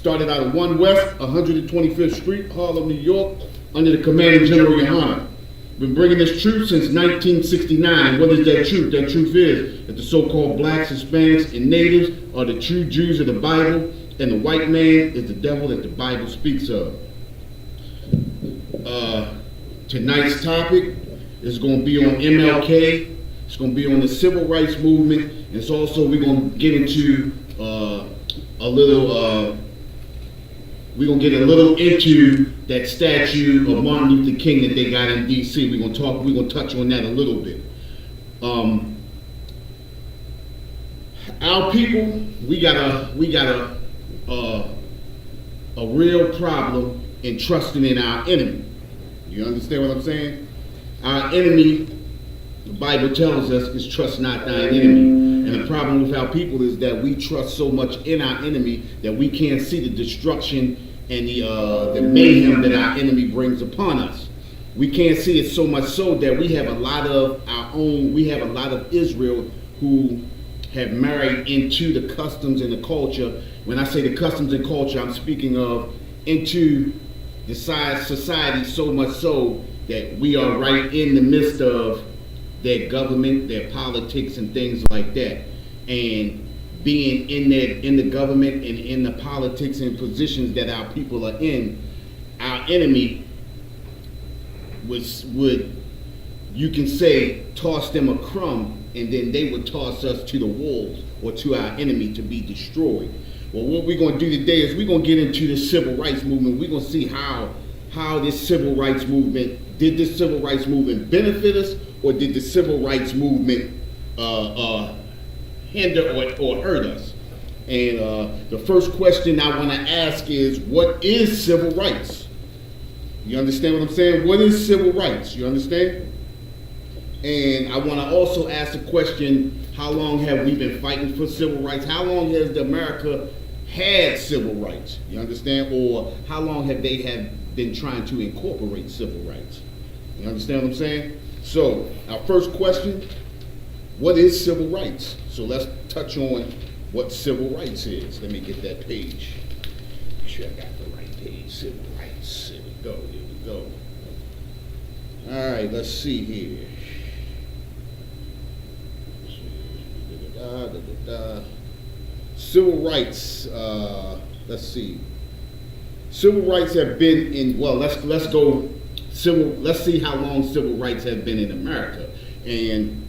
Started out of 1 West, 125th Street, Harlem, New York, under the commanding General Yohana. Been bringing this truth since 1969. What is that truth? That truth is that the so-called blacks, Hispanics, and natives are the true Jews of the Bible, and the white man is the devil that the Bible speaks of. Tonight's topic is going to be on MLK. It's going to be on the civil rights movement, and it's also, we're going to get into we're going to get a little into that statue of Martin Luther King that they got in D.C. We're going to touch on that a little bit. Our people, we got a real problem in trusting in our enemy. You understand what I'm saying? Our enemy, the Bible tells us, is trust not thine enemy. And the problem with our people is that we trust so much in our enemy that we can't see the destruction and the mayhem that our enemy brings upon us. We can't see it so much so that we have a lot of Israel who have married into the customs and the culture. When I say the customs and culture, I'm speaking of into the society so much so that we are right in the midst of their government, their politics, and things like that. And being in the government and in the politics and positions that our people are in, our enemy would you can say, toss them a crumb, and then they would toss us to the wolves or to our enemy to be destroyed. Well, what we're going to do today is we're going to get into the civil rights movement. We're going to see how this civil rights movement, did this civil rights movement benefit us, or did the civil rights movement hinder or hurt us? And the first question I want to ask is, what is civil rights? You understand what I'm saying? What is civil rights? You understand? And I want to also ask the question, how long have we been fighting for civil rights? How long has America had civil rights? You understand? Or how long have they been trying to incorporate civil rights? You understand what I'm saying? So, our first question, what is civil rights? So let's touch on what civil rights is. Let me get that page. Make sure I got the right page. Civil rights. Here we go. Here we go. All right, let's see here. Civil rights. Let's see. Civil rights have been in. Well, let's go. Let's see how long civil rights have been in America. And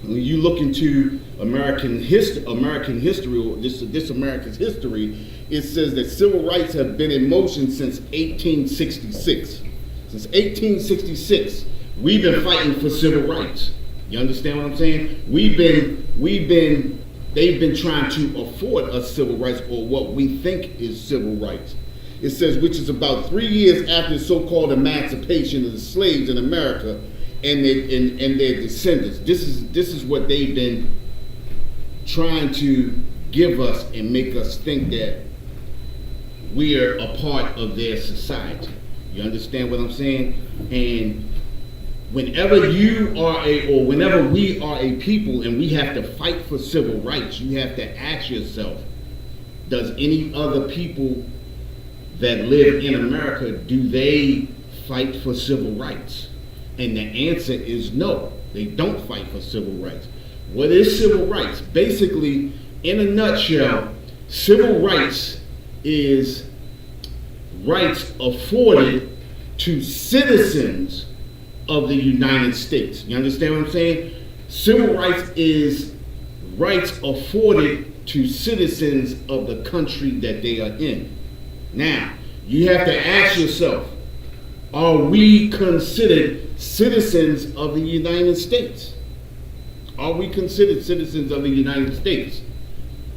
when you look into American history, or this America's history, it says that civil rights have been in motion since 1866. Since 1866, we've been fighting for civil rights. You understand what I'm saying? They've been trying to afford us civil rights, or what we think is civil rights. It says, which is about 3 years after the so-called emancipation of the slaves in America and their descendants. This is what they've been trying to give us and make us think that we are a part of their society. You understand what I'm saying? And whenever we are a people and we have to fight for civil rights, you have to ask yourself, does any other people that live in America, do they fight for civil rights? And the answer is no, they don't fight for civil rights. What is civil rights? Basically, in a nutshell, civil rights is rights afforded to citizens of the United States. You understand what I'm saying? Civil rights is rights afforded to citizens of the country that they are in. Now, you have to ask yourself, are we considered citizens of the United States? Are we considered citizens of the United States?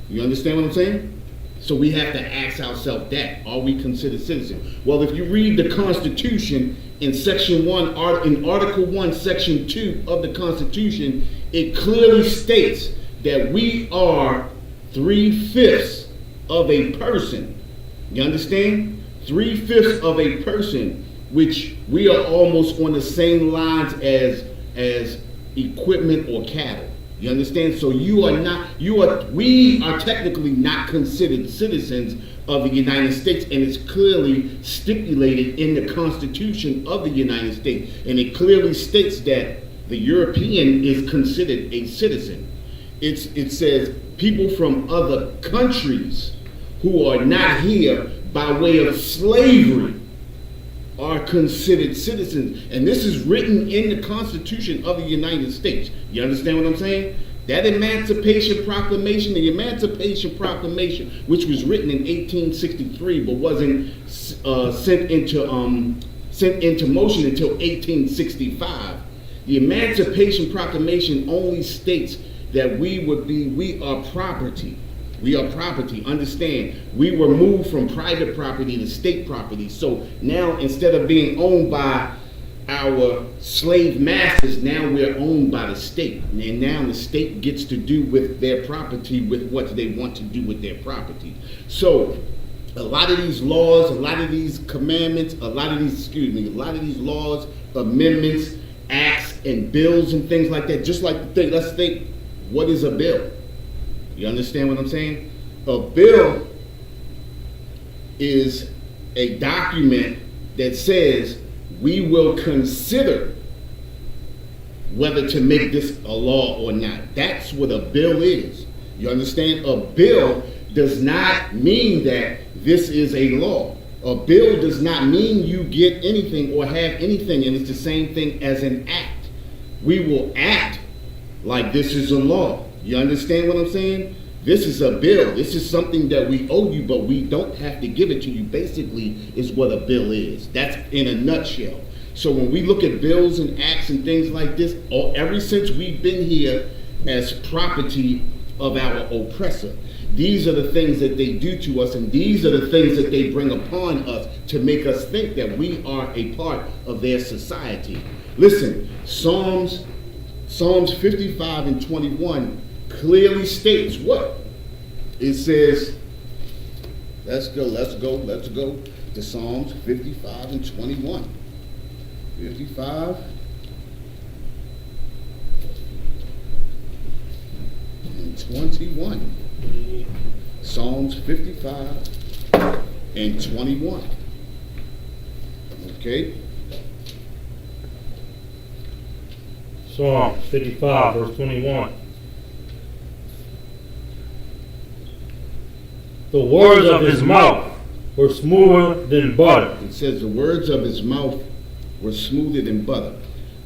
You understand what I'm saying? So we have to ask ourselves that. Are we considered citizens? Well, if you read the Constitution in Section 1, in Article 1, Section 2 of the Constitution, it clearly states that we are 3/5 of a person. You understand? 3/5 of a person, which we are almost on the same lines as equipment or cattle. You understand? So we are technically not considered citizens, of the United States, and it's clearly stipulated in the Constitution of the United States, and it clearly states that the European is considered a citizen. It says people from other countries who are not here by way of slavery are considered citizens. And this is written in the Constitution of the United States. You understand what I'm saying? That Emancipation Proclamation, which was written in 1863 but wasn't sent into motion until 1865. The Emancipation Proclamation only states that we are property. We are property. Understand, we were moved from private property to state property. So now, instead of being owned by our slave masters, now we're owned by the state. And now the state gets to do with their property with what they want to do with their property. So a lot of these laws, a lot of these commandments, a lot of these laws, amendments, acts, and bills and things like that, just like let's think, what is a bill? You understand what I'm saying? A bill is a document that says we will consider whether to make this a law or not. That's what a bill is. You understand? A bill does not mean that this is a law. A bill does not mean you get anything or have anything, and it's the same thing as an act. We will act like this is a law. You understand what I'm saying? This is a bill. This is something that we owe you, but we don't have to give it to you. Basically, is what a bill is. That's in a nutshell. So when we look at bills and acts and things like this, ever since we've been here as property of our oppressor, these are the things that they do to us, and these are the things that they bring upon us to make us think that we are a part of their society. Listen, Psalms 55 and 21 clearly states what? It says, let's go to Psalms 55 and 21. 55 and 21. Psalms 55 and 21. Okay? Psalm 55, verse 21. The words of his mouth were smoother than butter. It says the words of his mouth were smoother than butter.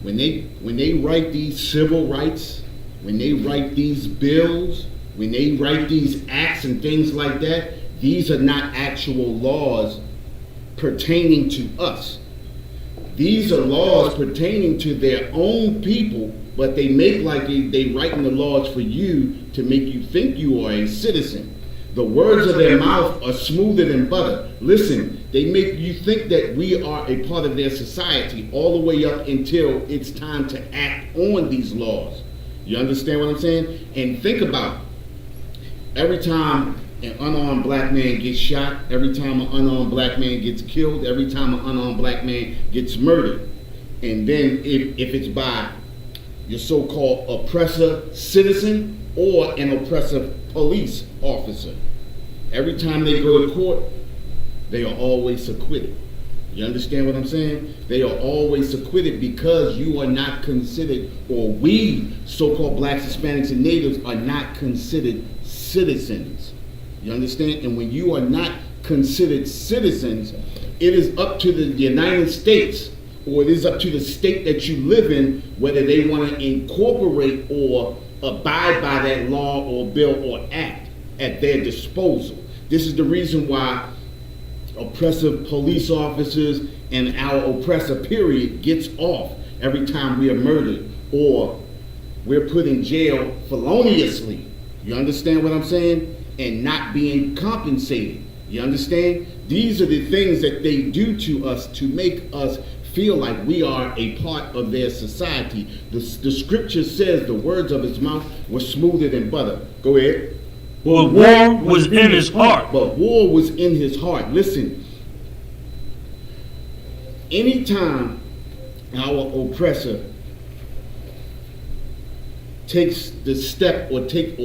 When they write these civil rights, when they write these bills, when they write these acts and things like that, these are not actual laws pertaining to us. These are laws pertaining to their own people, but they make like they writing the laws for you to make you think you are a citizen. The words of their mouth are smoother than butter. Listen, they make you think that we are a part of their society all the way up until it's time to act on these laws. You understand what I'm saying? And think about every time an unarmed black man gets shot, every time an unarmed black man gets killed, every time an unarmed black man gets murdered. And then if it's by your so-called oppressor citizen or an oppressive police officer, every time they go to court, they are always acquitted. You understand what I'm saying? They are always acquitted because you are not considered, or we, so-called blacks, Hispanics, and natives, are not considered citizens. You understand? And when you are not considered citizens, it is up to the United States, or it is up to the state that you live in, whether they want to incorporate or abide by that law or bill or act at their disposal. This is the reason why oppressive police officers and our oppressor period gets off every time we are murdered or we're put in jail feloniously. You understand what I'm saying? And not being compensated. You understand? These are the things that they do to us to make us feel like we are a part of their society. The scripture says the words of his mouth were smoother than butter. Go ahead. But war was in his heart. But war was in his heart. Listen, anytime our oppressor takes the step or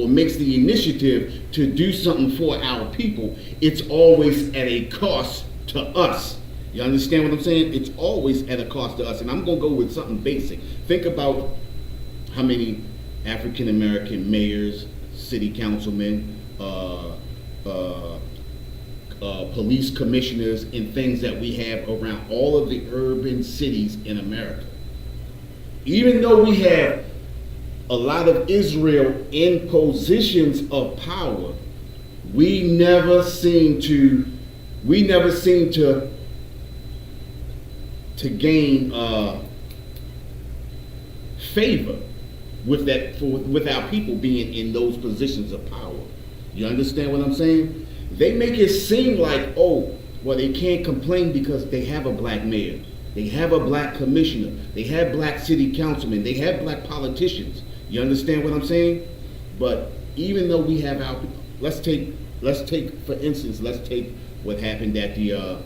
makes the initiative to do something for our people, it's always at a cost to us. You understand what I'm saying? It's always at a cost to us. And I'm going to go with something basic. Think about how many African American mayors, city councilmen, police commissioners, and things that we have around all of the urban cities in America. Even though we have a lot of Israel in positions of power, we never seem to gain favor with our people being in those positions of power. You understand what I'm saying? They make it seem like, oh, well, they can't complain because they have a black mayor, they have a black commissioner, they have black city councilmen, they have black politicians. You understand what I'm saying? But even though we have our, let's take for instance, let's take what happened at the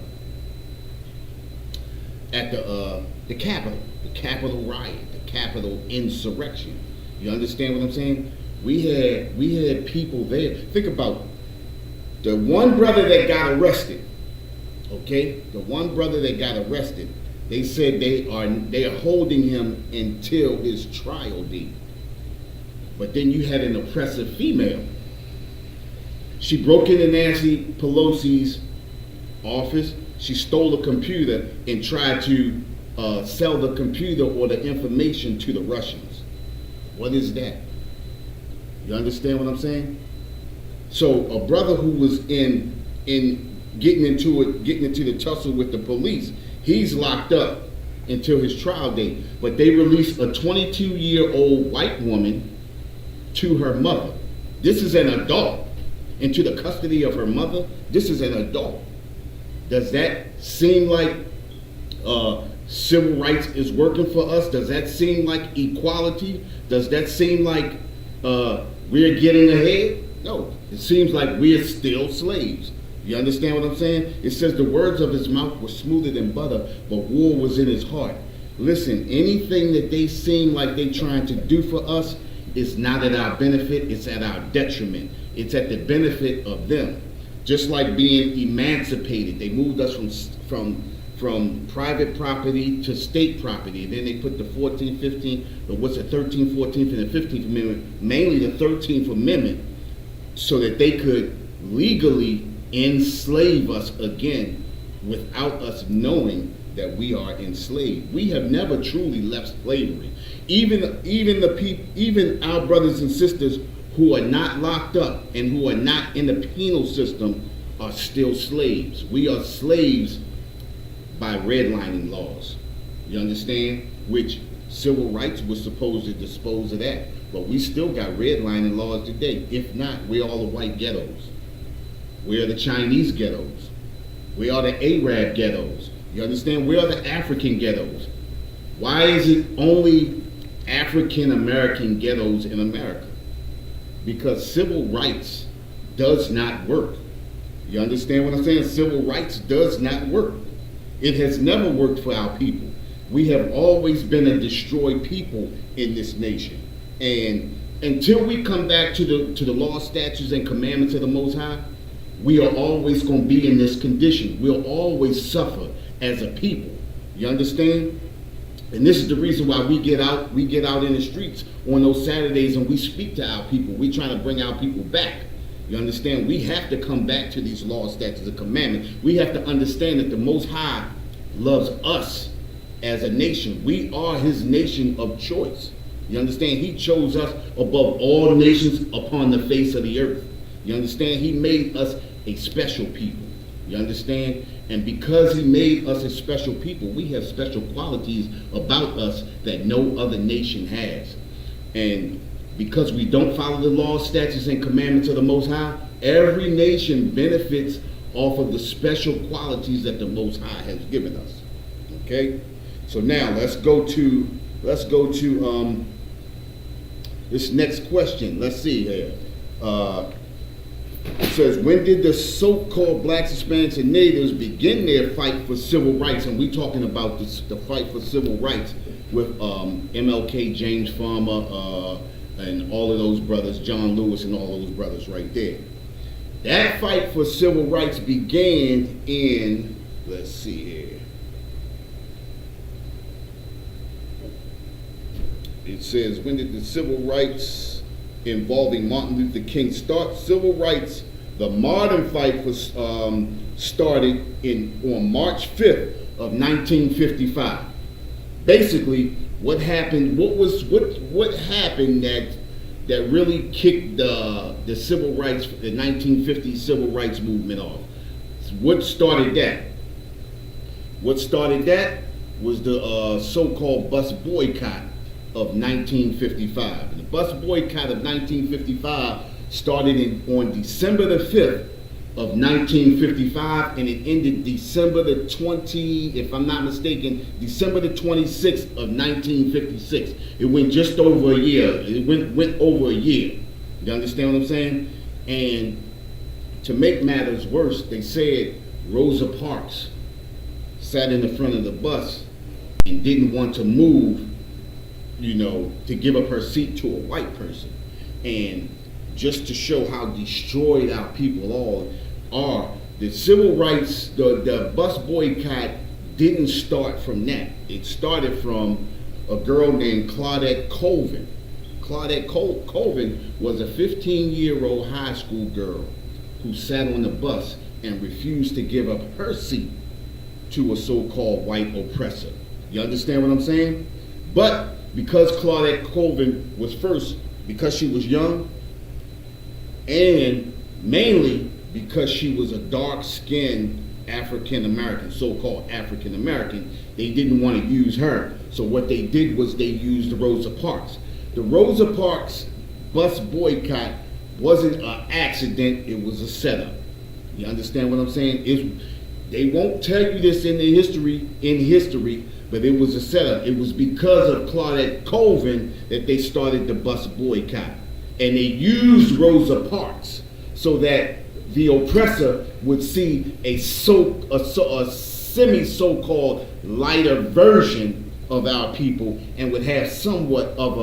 Capitol riot, the Capitol insurrection. You understand what I'm saying? We had people there. Think about the one brother that got arrested. Okay, the one brother that got arrested. They said they are holding him until his trial date. But then you had an oppressive female. She broke into Nancy Pelosi's office. She stole a computer and tried to sell the computer or the information to the Russians. What is that? You understand what I'm saying? So a brother who was in getting into the tussle with the police, he's locked up until his trial date. But they released a 22-year-old white woman to her mother. This is an adult. Into the custody of her mother. This is an adult. Does that seem like civil rights is working for us? Does that seem like equality? Does that seem like we're getting ahead? No, it seems like we're still slaves. You understand what I'm saying? It says the words of his mouth were smoother than butter, but war was in his heart. Listen, anything that they seem like they're trying to do for us is not at our benefit, it's at our detriment. It's at the benefit of them. Just like being emancipated, they moved us from private property to state property. And then they put the 14th, 15th, or what's the 13th, 14th, and the 15th Amendment, mainly the 13th Amendment, so that they could legally enslave us again without us knowing that we are enslaved. We have never truly left slavery. Even our brothers and sisters who are not locked up and who are not in the penal system are still slaves. We are slaves by redlining laws. You understand? Which civil rights was supposed to dispose of that. But we still got redlining laws today. If not, we're all the white ghettos. We are the Chinese ghettos. We are the Arab ghettos. You understand? We are the African ghettos. Why is it only African American ghettos in America? Because civil rights does not work. You understand what I'm saying? Civil rights does not work. It has never worked for our people. We have always been a destroyed people in this nation. And until we come back to the law, statutes, and commandments of the Most High, we are always going to be in this condition. We'll always suffer as a people. You understand? And this is the reason why we get out in the streets on those Saturdays and we speak to our people. We're trying to bring our people back. You understand? We have to come back to these laws, statutes, and commandments. We have to understand that the Most High loves us as a nation. We are his nation of choice. You understand? He chose us above all nations upon the face of the earth. You understand? He made us a special people. You understand? And because he made us a special people, we have special qualities about us that no other nation has. And because we don't follow the laws, statutes, and commandments of the Most High, every nation benefits off of the special qualities that the Most High has given us. Okay? So now let's go to this next question. Let's see here. It says, when did the so-called blacks, Hispanics, and natives begin their fight for civil rights? And we're talking about the fight for civil rights with MLK, James Farmer, and all of those brothers, John Lewis and all those brothers right there. That fight for civil rights began in, let's see here. It says, when did the civil rights involving Martin Luther King start? Civil rights, the modern fight was started on March 5th of 1955. Basically, what happened that really kicked the civil rights, the 1950 civil rights movement off? What started that? What started that was the so-called bus boycott of 1955. And the bus boycott of 1955 started on December the 5th of 1955, and it ended December the 20, if I'm not mistaken, December the 26th of 1956. It went just over a year. It went over a year. You understand what I'm saying? And to make matters worse, they said Rosa Parks sat in the front of the bus and didn't want to move, to give up her seat to a white person. And just to show how destroyed our people all are, the civil rights, the bus boycott didn't start from that. It started from a girl named Claudette Colvin. Claudette Colvin was a 15-year-old high school girl who sat on the bus and refused to give up her seat to a so-called white oppressor. You understand what I'm saying? But because Claudette Colvin was first, because she was young, and mainly because she was a dark-skinned African-American, so-called African-American, they didn't want to use her. So what they did was they used Rosa Parks. The Rosa Parks bus boycott wasn't an accident, it was a setup. You understand what I'm saying? They won't tell you this in history, but it was a setup. It was because of Claudette Colvin that they started the bus boycott. And they used Rosa Parks so that the oppressor would see a semi so-called lighter version of our people and would have somewhat of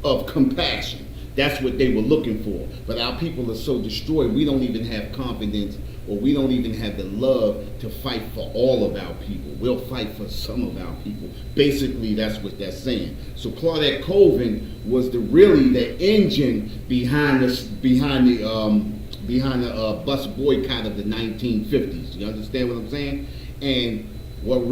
of compassion. That's what they were looking for. But our people are so destroyed, we don't even have confidence, or we don't even have the love to fight for all of our people. We'll fight for some of our people. Basically, that's what that's saying. So Claudette Colvin was really the engine behind the bus boycott of the 1950s. You understand what I'm saying? And what's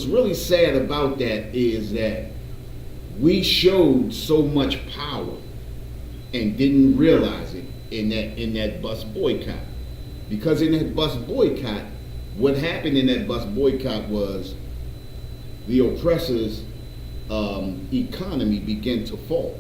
really sad about that is that we showed so much power and didn't realize it in that bus boycott. Because in that bus boycott, what happened in that bus boycott was the oppressors' economy began to fall.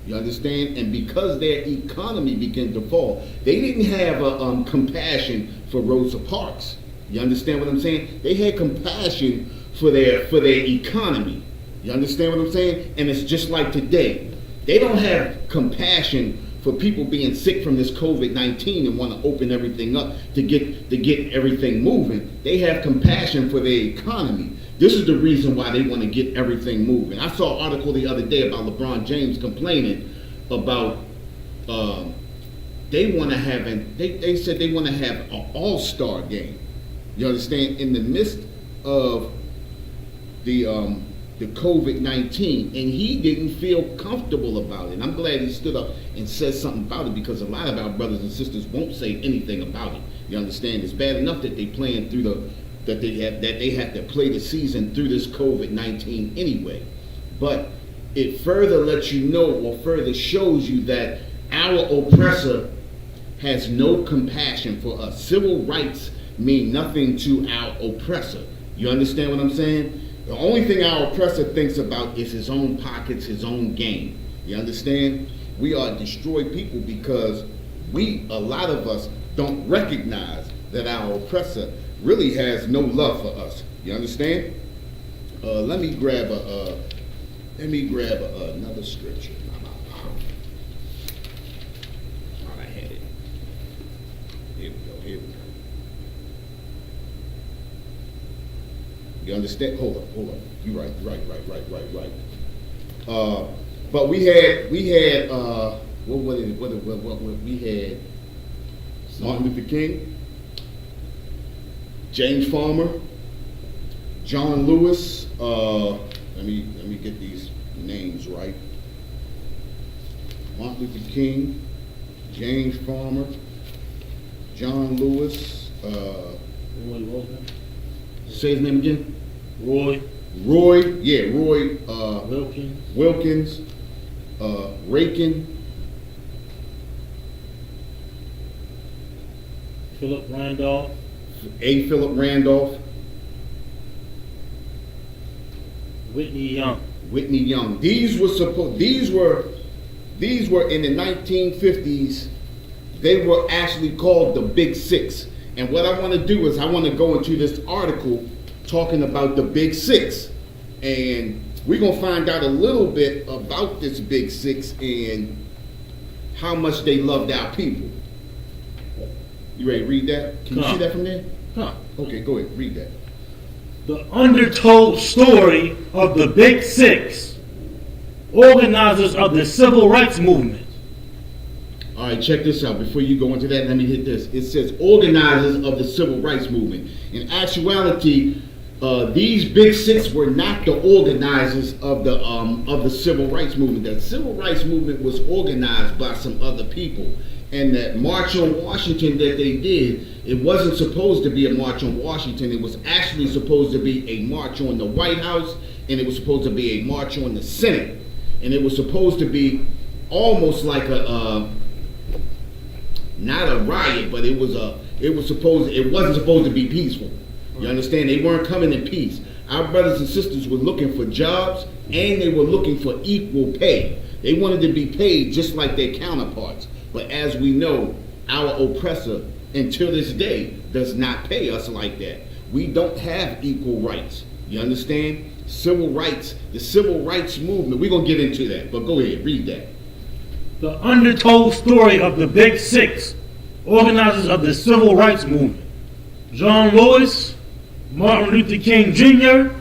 You understand? And because their economy began to fall, they didn't have a compassion for Rosa Parks. You understand what I'm saying? They had compassion for their economy. You understand what I'm saying? And it's just like today. They don't have compassion for people being sick from this COVID-19 and want to open everything up to get everything moving. They have compassion for their economy. This is the reason why they want to get everything moving. I saw an article the other day about LeBron James complaining about they said they want to have an all-star game. You understand? In the midst of the COVID-19, and he didn't feel comfortable about it. And I'm glad he stood up and said something about it, because a lot of our brothers and sisters won't say anything about it. You understand? It's bad enough that they playing through that they have to play the season through this COVID-19 anyway. But it further lets you know, or further shows you, that our oppressor has no compassion for us. Civil rights mean nothing to our oppressor. You understand what I'm saying? The only thing our oppressor thinks about is his own pockets, his own gain. You understand? We are destroyed people because a lot of us don't recognize that our oppressor really has no love for us. You understand? Let me grab another scripture. I had it. Here we go. You You understand? Hold on. You're right. But we had we had Martin Luther King, James Farmer, John Lewis. Let me get these names right. Martin Luther King, James Farmer, John Lewis. Roy Wilkins. Say his name again. Roy. Roy. Wilkins. Rakin. Philip Randolph. Philip Randolph. Whitney Young. These were in the 1950s. They were actually called the Big Six. And what I want to do is I want to go into this article talking about the Big Six. And we're going to find out a little bit about this Big Six and how much they loved our people. You ready to read that? Can you see that from there? Okay, go ahead, read that. The undertold story of the Big Six, organizers of the Civil Rights Movement. All right, check this out. Before you go into that, let me hit this. It says organizers of the Civil Rights Movement. In actuality, these Big Six were not the organizers of the Civil Rights Movement. The Civil Rights Movement was organized by some other people. And that March on Washington that they did, it wasn't supposed to be a March on Washington. It was actually supposed to be a march on the White House, and it was supposed to be a march on the Senate. And it was supposed to be almost like not a riot, but it wasn't supposed to be peaceful. You understand? They weren't coming in peace. Our brothers and sisters were looking for jobs, and they were looking for equal pay. They wanted to be paid just like their counterparts. But as we know, our oppressor, until this day, does not pay us like that. We don't have equal rights. You understand? Civil rights, the Civil Rights Movement. We're going to get into that, but go ahead, read that. The undertold story of the Big Six, organizers of the Civil Rights Movement. John Lewis, Martin Luther King Jr.,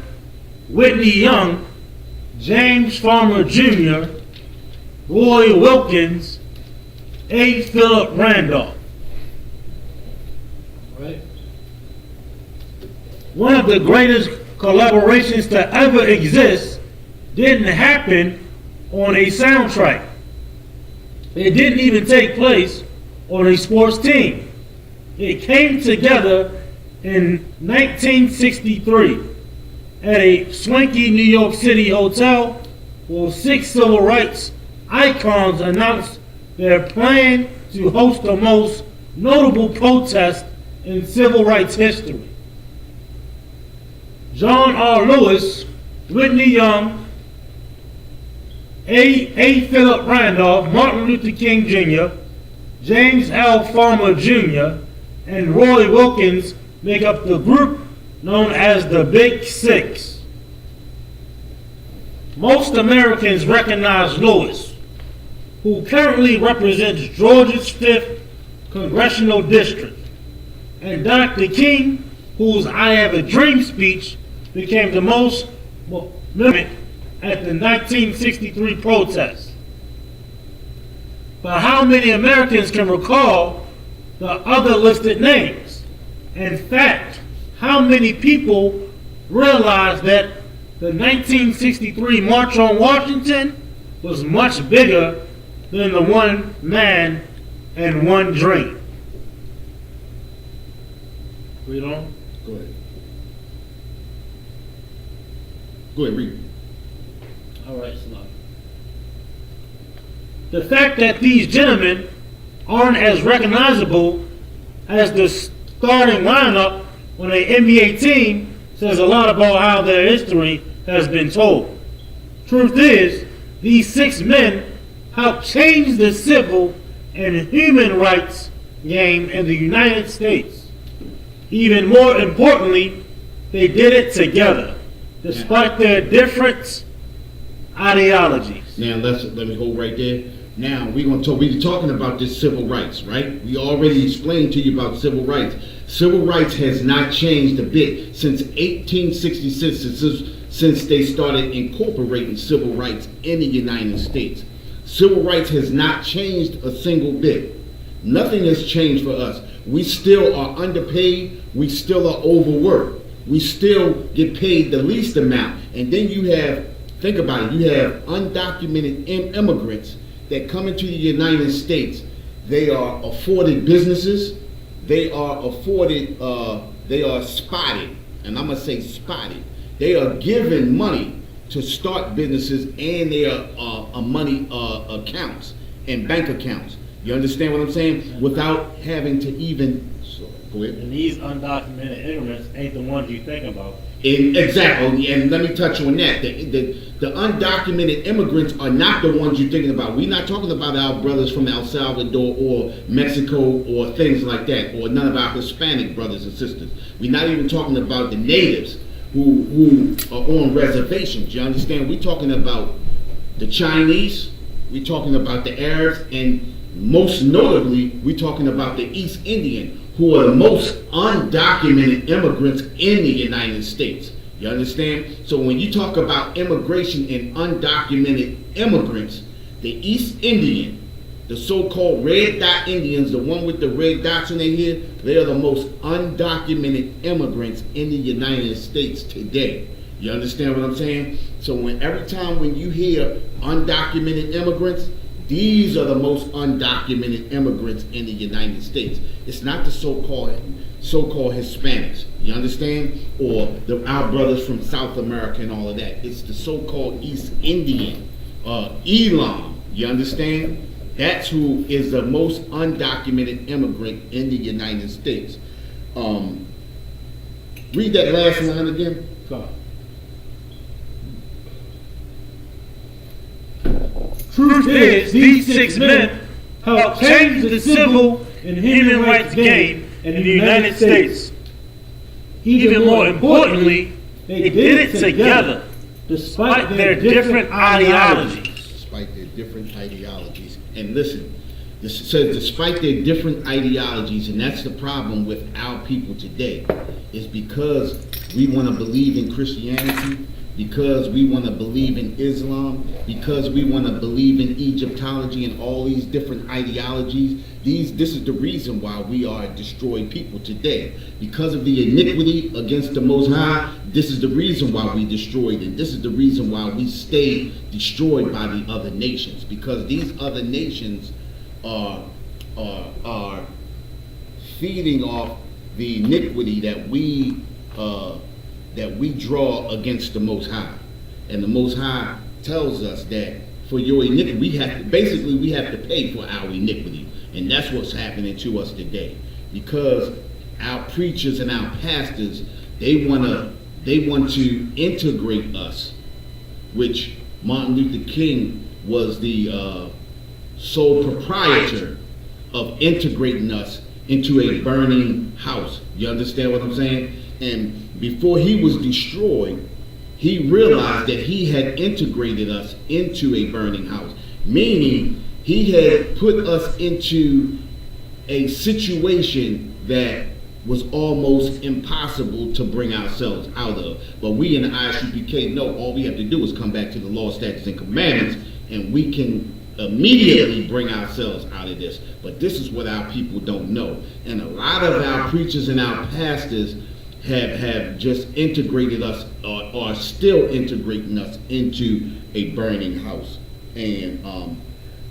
Whitney Young, James Farmer Jr., Roy Wilkins, Philip Randolph. Right. One of the greatest collaborations to ever exist didn't happen on a soundtrack. It didn't even take place on a sports team. It came together in 1963 at a swanky New York City hotel where 6 civil rights icons announced their plan to host the most notable protest in civil rights history. John R. Lewis, Whitney Young, Philip Randolph, Martin Luther King Jr., James L. Farmer Jr., and Roy Wilkins make up the group known as the Big Six. Most Americans recognize Lewis, who currently represents Georgia's 5th Congressional District, and Dr. King, whose I Have a Dream speech became the most memorable at the 1963 protests. But how many Americans can recall the other listed names? In fact, how many people realize that the 1963 March on Washington was much bigger than the one man and one dream? Read on. Go ahead. Go ahead, read. All right, Slug. The fact that these gentlemen aren't as recognizable as the starting lineup on an NBA team says a lot about how their history has been told. Truth is, these 6 men helped change the civil and human rights game in the United States. Even more importantly, they did it together, despite their different ideologies. Now let me hold right there. Now we're talking about this civil rights, right? We already explained to you about civil rights. Civil rights has not changed a bit since 1866, since they started incorporating civil rights in the United States. Civil rights has not changed a single bit. Nothing has changed for us. We still are underpaid. We still are overworked. We still get paid the least amount. And then you have, think about it, you have undocumented immigrants that come into the United States. They are afforded businesses. They are afforded, they are spotted, and I'm going to say spotted. They are given money to start businesses, and they are money accounts and bank accounts. You understand what I'm saying? Without having to even, go ahead. And these undocumented immigrants ain't the ones you think about. Exactly, and let me touch on that. The undocumented immigrants are not the ones you're thinking about. We're not talking about our brothers from El Salvador or Mexico or things like that, or none of our Hispanic brothers and sisters. We're not even talking about the natives who are on reservations. You understand? We're talking about the Chinese, we're talking about the Arabs, and most notably, we're talking about the East Indian, who are the most undocumented immigrants in the United States. You understand? So when you talk about immigration and undocumented immigrants, the East Indian, the so-called red dot Indians, the one with the red dots in their head, they are the most undocumented immigrants in the United States today. You understand what I'm saying? So every time when you hear undocumented immigrants, these are the most undocumented immigrants in the United States. It's not the so-called Hispanics, you understand? Or our brothers from South America and all of that. It's the so-called East Indian, Elam, you understand? That's who is the most undocumented immigrant in the United States. Read that last line again. God. Truth is, these 6 men helped change the civil and human rights game in the United States. Even more importantly, they did it together, despite their different ideologies. Despite their different ideologies. And listen, this says despite their different ideologies, and that's the problem with our people today, is because we want to believe in Christianity, because we want to believe in Islam, because we want to believe in Egyptology and all these different ideologies. This is the reason why we are a destroyed people today. Because of the iniquity against the Most High, this is the reason why we destroyed, and this is the reason why we stay destroyed by the other nations. Because these other nations are feeding off the iniquity that we draw against the Most High. And the Most High tells us that for your iniquity, we have to pay for our iniquity. And that's what's happening to us today. Because our preachers and our pastors, they want to integrate us, which Martin Luther King was the sole proprietor of integrating us into a burning house. You understand what I'm saying? And before he was destroyed, he realized that he had integrated us into a burning house, meaning he had put us into a situation that was almost impossible to bring ourselves out of. But we in the Isupk know all we have to do is come back to the law, statutes, and commandments, and we can immediately bring ourselves out of this. But this is what our people don't know. And a lot of our preachers and our pastors have just integrated us, or are still integrating us into a burning house. And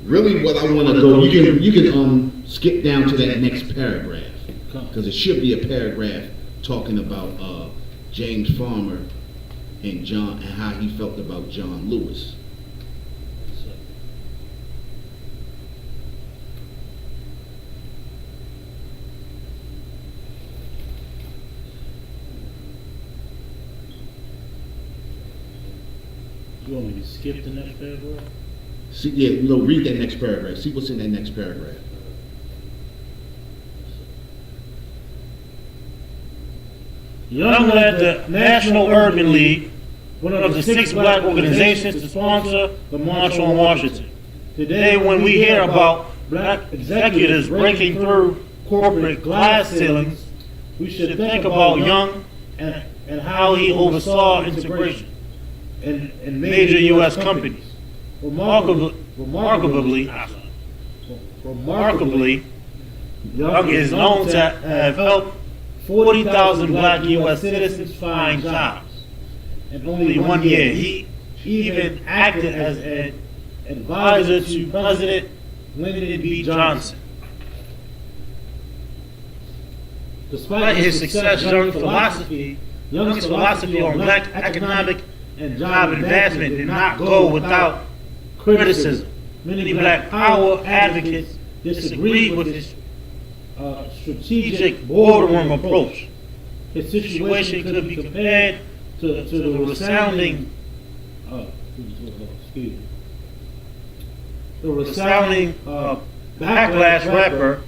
really what I want to go, you can skip down to that next paragraph, because it should be a paragraph talking about James Farmer and John, and how he felt about John Lewis. You want me to skip the next paragraph? See, yeah, no, read that next paragraph. See what's in that next paragraph. Young led the National Urban League, one of the 6 black organizations to sponsor the March on Washington. Today, when we hear about black executives breaking through corporate glass ceilings, we should think about Young and how he oversaw integration in major U.S. companies. Remarkably, Young is known to have helped 40,000 black U.S. citizens find jobs. In only 1 year, he even acted as an advisor to President Lyndon B. Johnson. Despite his success, Young's philosophy on black economic and job advancement did not go without criticism. Many black power advocates disagreed with his strategic boardroom approach. His situation could be compared to the resounding backlash rapper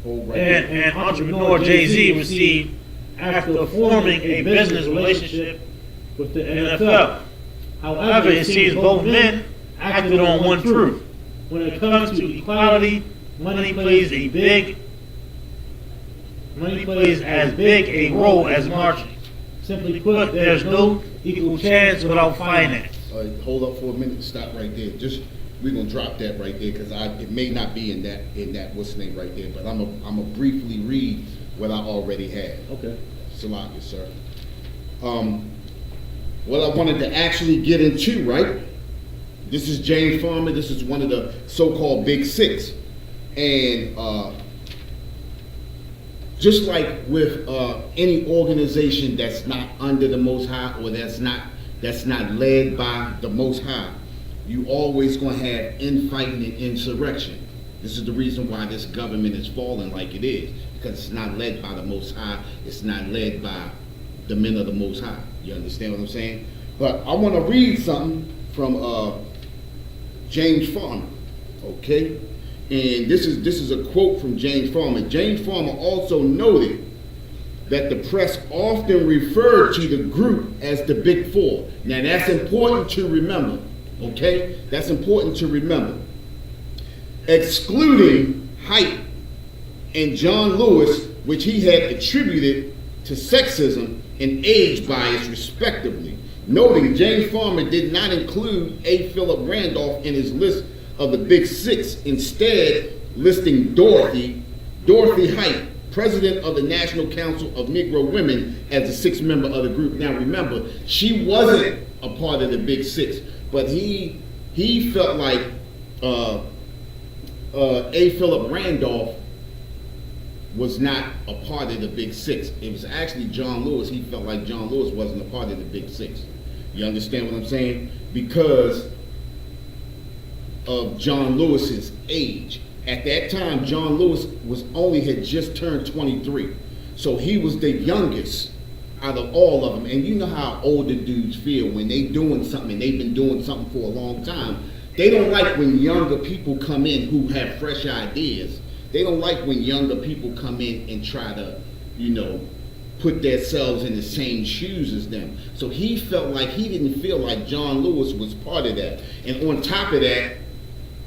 and entrepreneur Jay-Z received after forming a business relationship with the NFL. However, it seems both men acted on one truth. When it comes to equality, money plays as big a role as marching. Simply put, there's no equal chance without finance. Hold up for a minute. Stop right there. We're gonna drop that right there because it may not be in that what's the name right there. But I'm gonna briefly read what I already had. Okay. Salami, sir. What I wanted to actually get into, right? This is James Farmer. This is one of the so-called Big Six, and just like with any organization that's not under the Most High or that's not led by the Most High, you always gonna have infighting and insurrection. This is the reason why this government is falling like it is, because it's not led by the Most High. It's not led by the men of the Most High. You understand what I'm saying? But I want to read something from James Farmer, okay? And this is a quote from James Farmer. James Farmer also noted that the press often referred to the group as the Big Four. Now that's important to remember, okay? That's important to remember. Excluding Hype and John Lewis, which he had attributed to sexism and age bias respectively. Noting James Farmer did not include A. Philip Randolph in his list of the Big Six, instead listing Dorothy Height, president of the National Council of Negro Women, as the sixth member of the group. Now remember, she wasn't a part of the Big Six, but he felt like A. Philip Randolph was not a part of the Big Six. It was actually John Lewis. He felt like John Lewis wasn't a part of the Big Six. You understand what I'm saying? Because of John Lewis's age. At that time, John Lewis had just turned 23. So he was the youngest out of all of them. And you know how older dudes feel when they doing something and they've been doing something for a long time. They don't like when younger people come in who have fresh ideas. They don't like when younger people come in and try to, put themselves in the same shoes as them. So he didn't feel like John Lewis was part of that. And on top of that,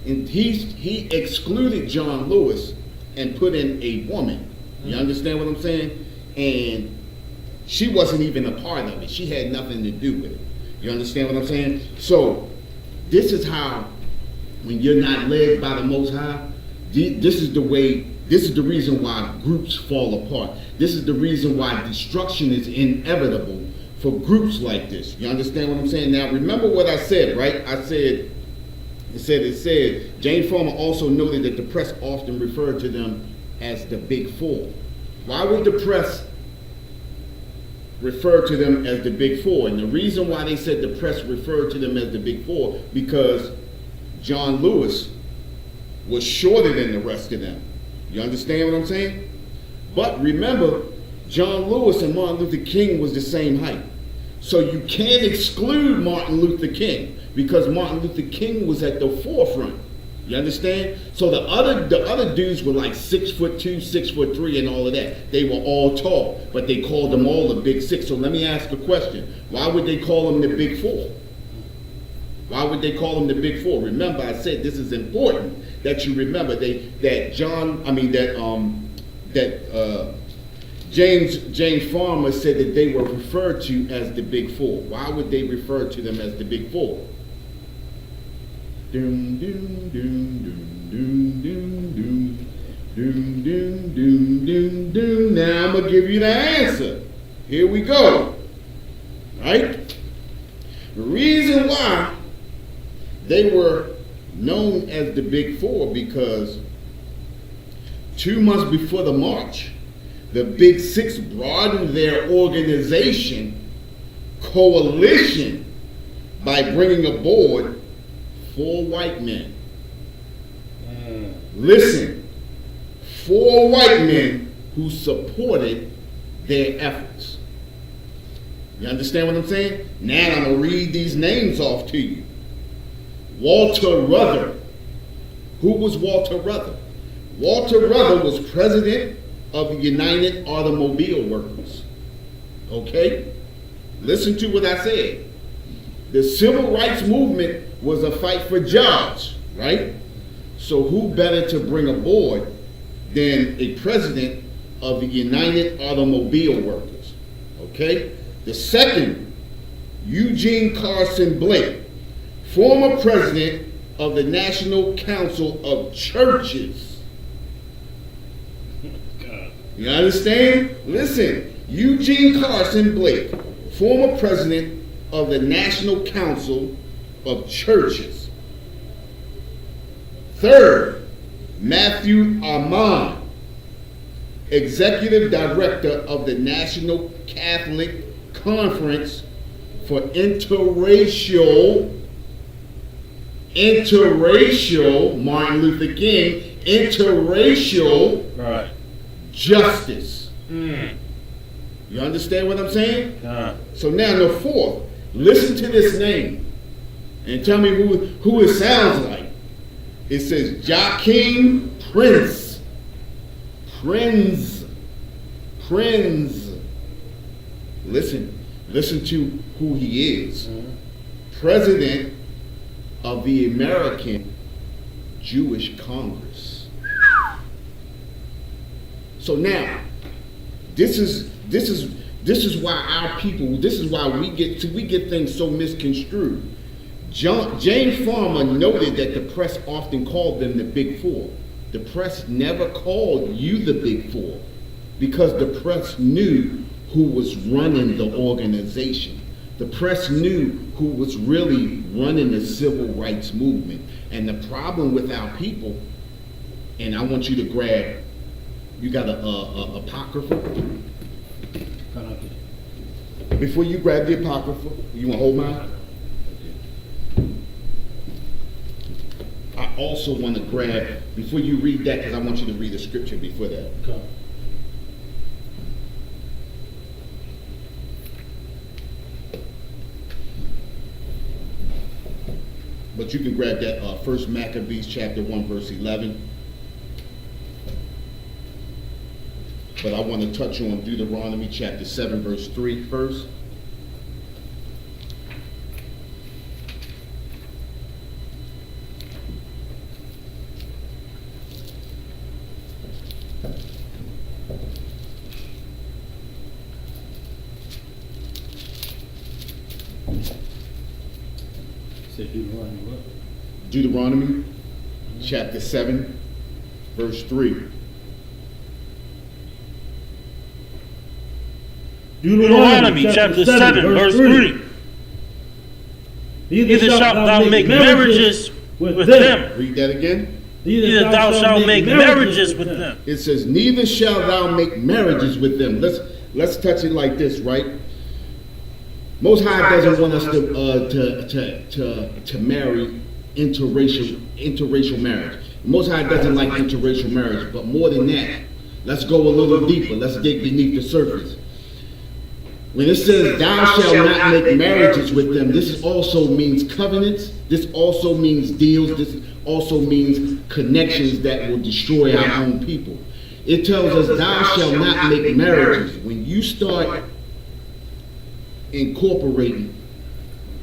and he excluded John Lewis and put in a woman. You understand what I'm saying? And she wasn't even a part of it. She had nothing to do with it. You understand what I'm saying? So this is how, when you're not led by the Most High, this is the reason why groups fall apart. This is the reason why destruction is inevitable for groups like this. You understand what I'm saying? Now remember what I said, right? It said, James Farmer also noted that the press often referred to them as the Big Four. Why would the press refer to them as the Big Four? And the reason why they said the press referred to them as the Big Four, because John Lewis was shorter than the rest of them. You understand what I'm saying? But remember, John Lewis and Martin Luther King was the same height. So you can't exclude Martin Luther King, because Martin Luther King was at the forefront. You understand? So the other dudes were like 6'2", 6'3", and all of that. They were all tall, but they called them all the Big Six. So let me ask a question. Why would they call them the Big Four? Why would they call them the Big Four? Remember, I said this is important that you remember James Farmer said that they were referred to as the Big Four. Why would they refer to them as the Big Four? Doom, doom, doom, doom, doom, doom, doom. Doom, doom, doom, doom, doom. Now I'm going to give you the answer. Here we go. Right? The reason why they were known as the Big Four because 2 months before the march, the Big Six broadened their coalition, by bringing aboard 4 white men. Listen. 4 white men who supported their efforts. You understand what I'm saying? Now I'm going to read these names off to you. Walter Ruther. Who was Walter Ruther? Walter Ruther was president of the United Automobile Workers. Okay? Listen to what I said. The civil rights movement was a fight for jobs, right? So who better to bring aboard than a president of the United Automobile Workers? Okay? The second, Eugene Carson Blake, former president of the National Council of Churches. You understand? Listen, Eugene Carson Blake, former president of the National Council of Churches. Third, Matthew Armand, executive director of the National Catholic Conference for Interracial, Martin Luther King, interracial justice. You understand what I'm saying? So now the fourth, listen to this name and tell me who it sounds like. It says Joaquin Prince. Listen to who he is. President of the American Jewish Congress. So now, this is why our people, this is why we get things so misconstrued. James Farmer noted that the press often called them the Big Four. The press never called you the Big Four because the press knew who was running the organization. The press knew who was really running the civil rights movement. And the problem with our people, and I want you to grab, you got a apocrypha? Before you grab the apocrypha, you want to hold mine? I also want to grab, before you read that, because I want you to read the scripture before that. Okay. But you can grab that 1 Maccabees chapter 1 verse 11. But I want to touch on Deuteronomy chapter 7 verse 3 first. Deuteronomy chapter 7 verse 3. Deuteronomy chapter 7 verse 3. Neither shalt thou make marriages with them. Read that again. Neither thou shalt make marriages with them. It says, neither shalt thou make marriages with them. Let's touch it like this, right? Most High doesn't want us to marry interracial marriage. Most High doesn't like interracial marriage, but more than that, let's go a little deeper. Let's dig beneath the surface. When it says, thou shalt not make marriages with them, this also means covenants. This also means deals. This also means connections that will destroy our own people. It tells us, thou shalt not make marriages. When you start incorporating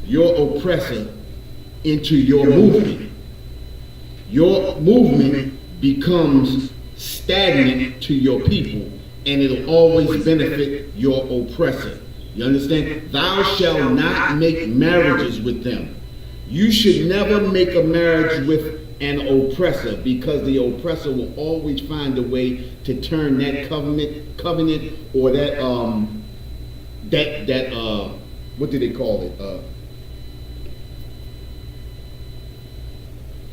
your oppressor into your movement. Your movement becomes stagnant to your people, and it'll always benefit your oppressor. You understand? Thou shalt not make marriages with them. You should never make a marriage with an oppressor, because the oppressor will always find a way to turn that covenant or that what do they call it?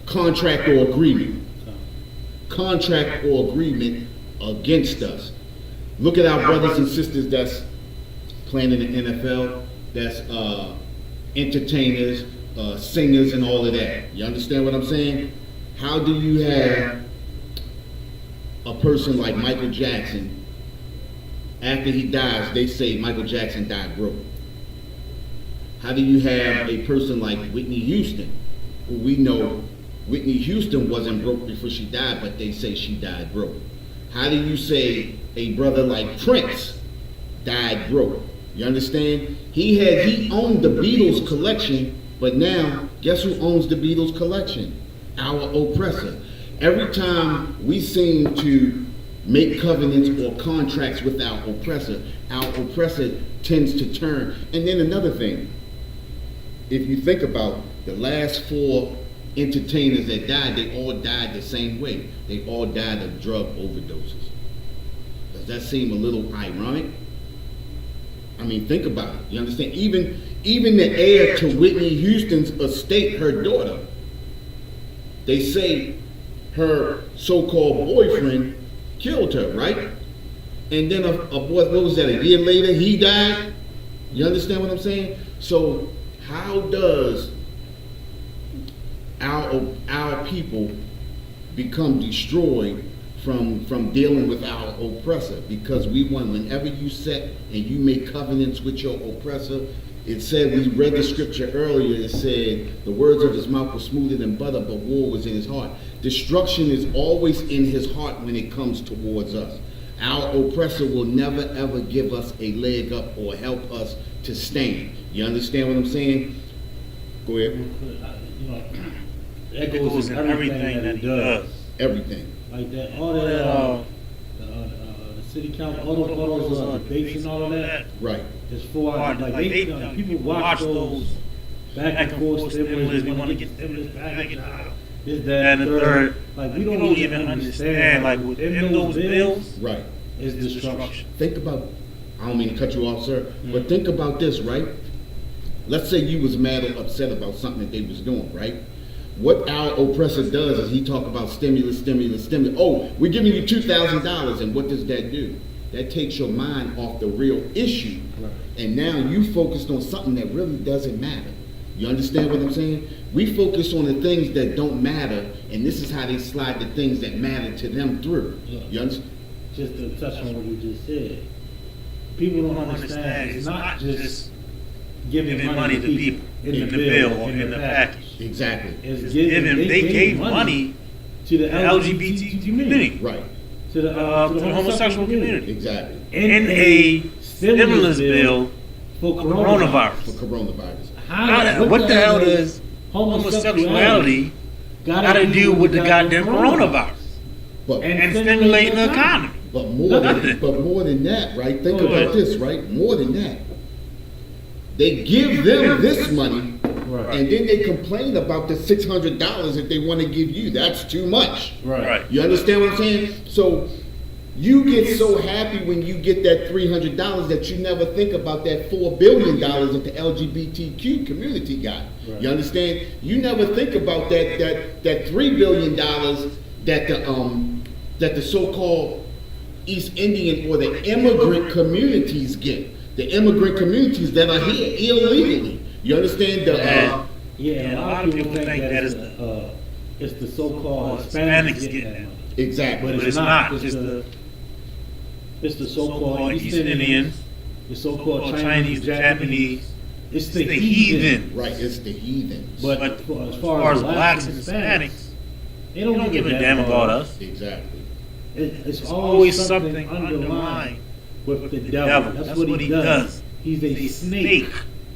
Contract or agreement. Contract or agreement against us. Look at our brothers and sisters that's playing in the NFL, that's entertainers, singers, and all of that. You understand what I'm saying? How do you have a person like Michael Jackson, after he dies, they say Michael Jackson died broke? How do you have a person like Whitney Houston, who we know Whitney Houston wasn't broke before she died, but they say she died broke? How do you say a brother like Prince died broke? You understand? He owned the Beatles collection, but now guess who owns the Beatles collection? Our oppressor. Every time we seem to make covenants or contracts with our oppressor tends to turn. And then another thing, if you think about the last 4 entertainers that died, they all died the same way. They all died of drug overdoses. Does that seem a little ironic? I mean, think about it. You understand? Even the heir to Whitney Houston's estate, her daughter, they say her so-called boyfriend killed her, right? And then a boy, what was that, a year later, he died? You understand what I'm saying? So how does our people become destroyed from dealing with our oppressor? Because we want, whenever you set and you make covenants with your oppressor, it said, we read the scripture earlier, it said, the words of his mouth were smoother than butter, but war was in his heart. Destruction is always in his heart when it comes towards us. Our oppressor will never ever give us a leg up or help us to stand. You understand what I'm saying? Go ahead. That goes in everything that he does. Everything. Like that, all that, the city council, all those debates and all of that. Right. It's for, people watch those back and forth stimulus, we want to get stimulus back and this, that, and the third. Like, we don't even understand, like, within those bills, right, is destruction. Think about, I don't mean to cut you off, sir, but think about this, right? Let's say you was mad or upset about something that they was doing, right? What our oppressor does is he talk about stimulus. Oh, we're giving you $2,000, and what does that do? That takes your mind off the real issue, right. And now you focused on something that really doesn't matter. You understand what I'm saying? We focus on the things that don't matter, and this is how they slide the things that matter to them through. Yeah. You understand? Just to touch on what you just said, people don't understand. It's not just giving money to people in the bill or in the package. Exactly. It's they gave money to the LGBT community. Right. To the homosexual community. Exactly. In a stimulus bill for coronavirus. What the hell does homosexuality got to do with the goddamn coronavirus and stimulating the economy? But more than that, right? Think about this, right? More than that. They give them this money, right, and then they complain about the $600 that they want to give you. That's too much. Right. You understand what I'm saying? So you get so happy when you get that $300 that you never think about that $4 billion that the LGBTQ community got. Right. You understand? You never think about that $3 billion that the so-called East Indian or the immigrant communities get. The immigrant communities that are here illegally. You understand? A lot of people think that it's the so-called Hispanics getting that money. Exactly. But it's not. It's the so-called East Indians, the so-called Chinese, Japanese. It's the heathen. Right, it's the heathens. But as far as blacks and Hispanics, they don't give a damn about us. Exactly. It's always something underlying with the devil. That's what he does. He's a snake.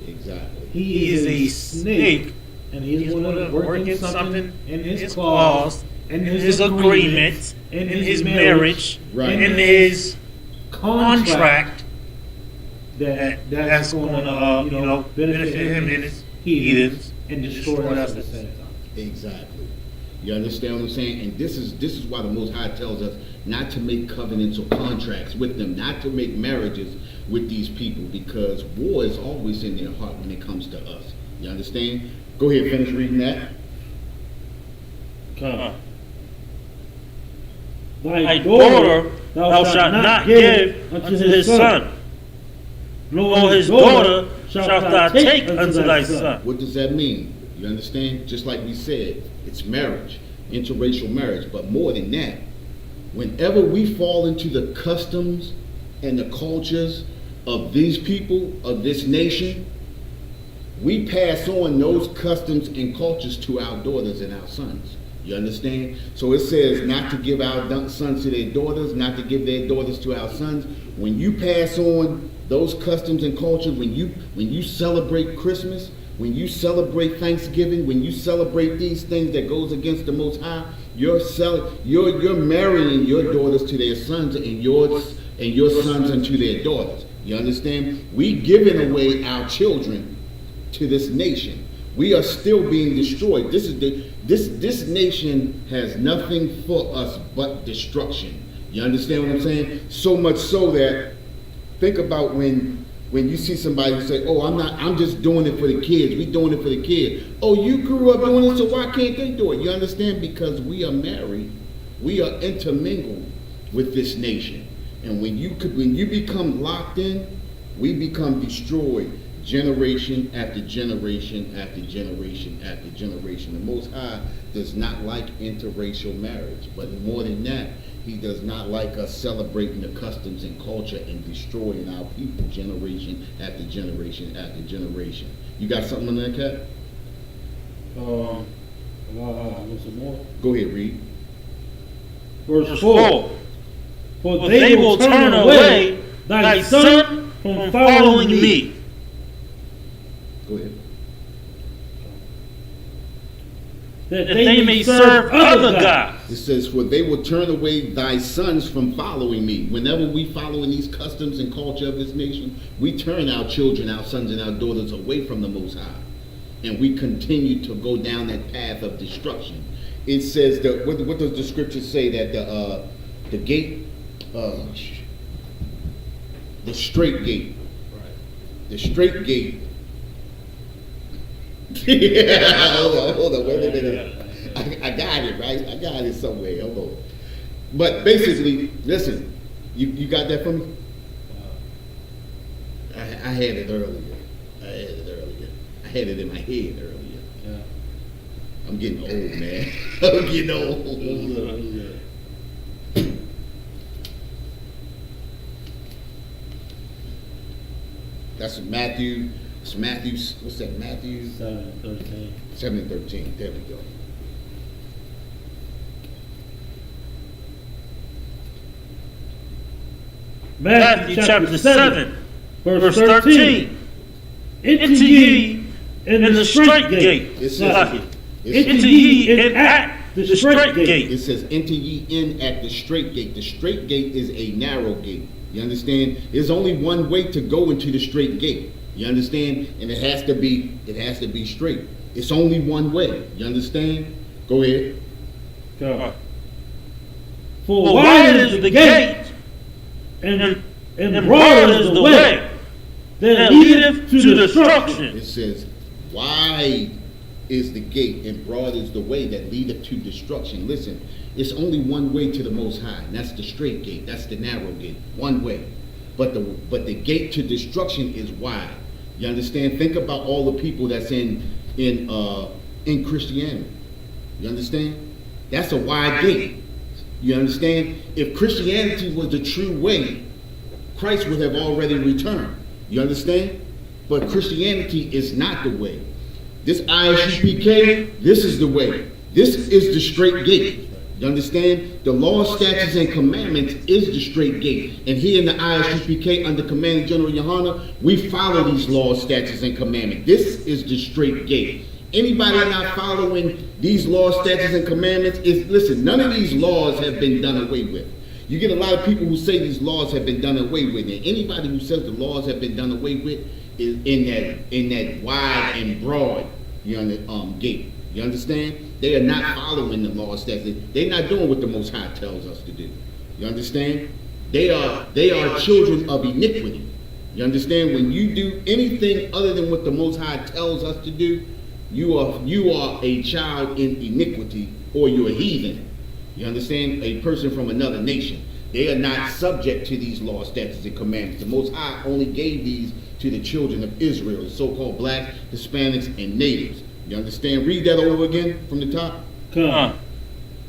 Exactly. He is a snake and he's going to work in something in his clause, in his agreement, in his marriage, in his contract that's going to benefit him and his heathens and destroy us at the same time. Exactly. You understand what I'm saying? And this is why the Most High tells us not to make covenants or contracts with them, not to make marriages with these people, because war is always in their heart when it comes to us. You understand? Go ahead, finish reading that. Thy daughter thou shalt not give unto his son, nor his daughter shalt thou take unto thy son. What does that mean? You understand? Just like we said, it's marriage, interracial marriage. But more than that, whenever we fall into the customs and the cultures of these people, of this nation, we pass on those customs and cultures to our daughters and our sons. You understand? So it says not to give our sons to their daughters, not to give their daughters to our sons. When you pass on those customs and cultures, when you celebrate Christmas, when you celebrate Thanksgiving, when you celebrate these things that goes against the Most High, you're marrying your daughters to their sons and your sons unto their daughters. You understand? We giving away our children to this nation. We are still being destroyed. This nation has nothing for us but destruction. You understand what I'm saying? So much so that think about when you see somebody who say, "Oh, I'm just doing it for the kids. We doing it for the kids." Oh, you grew up doing it, so why can't they do it? You understand? Because we are married, we are intermingled with this nation, and when you become locked in, we become destroyed. Generation after generation after generation after generation. The Most High does not like interracial marriage, but more than that, He does not like us celebrating the customs and culture and destroying our people generation after generation after generation. You got something on that, Cat? Some more. Go ahead, read. Verse 4. For they will turn away thy son from following me. Go ahead. That they may serve other gods. It says, for they will turn away thy sons from following me. Whenever we follow in these customs and culture of this nation, we turn our children, our sons and our daughters away from the Most High. And we continue to go down that path of destruction. It says, that what does the scripture say? That the gate, the straight gate. Right. The straight gate. Hold on, wait a minute. I got it, right? I got it somewhere. Hold on. But basically, listen, you got that from me? I had it earlier. I had it in my head earlier. Yeah. I'm getting old, man. I'm getting old. That's Matthew. It's Matthew, what's that? Matthew 7:13. 7:13. There we go. Matthew chapter 7, verse 13. Enter ye in the straight gate. It says, enter ye in at the straight gate. It says, enter ye in at the straight gate. The straight gate is a narrow gate. You understand? There's only one way to go into the straight gate. You understand? And it has to be straight. It's only one way. You understand? Go ahead. Go. For wide is the gate, and broad is the way that leadeth to destruction. It says, wide is the gate, and broad is the way that leadeth to destruction. Listen, it's only one way to the Most High, and that's the straight gate. That's the narrow gate. One way. But the gate to destruction is wide. You understand? Think about all the people that's in Christianity. You understand? That's a wide gate. You understand? If Christianity was the true way, Christ would have already returned. You understand? But Christianity is not the way. This Isupk, this is the way. This is the straight gate. You understand? The law, statutes, and commandments is the straight gate. And here in the Isupk, under Commanding General Yohana, we follow these laws, statutes, and commandments. This is the straight gate. Anybody not following these laws, statutes, and commandments is, listen, none of these laws have been done away with. You get a lot of people who say these laws have been done away with, and anybody who says the laws have been done away with is in that wide and broad gate. You understand? They are not following the laws, statutes. They're not doing what the Most High tells us to do. You understand? They are children of iniquity. You understand? When you do anything other than what the Most High tells us to do, you are a child in iniquity, or you're a heathen. You understand? A person from another nation. They are not subject to these laws, statutes, and commandments. The Most High only gave these to the children of Israel, the so-called blacks, Hispanics, and natives. You understand? Read that over again from the top. Come.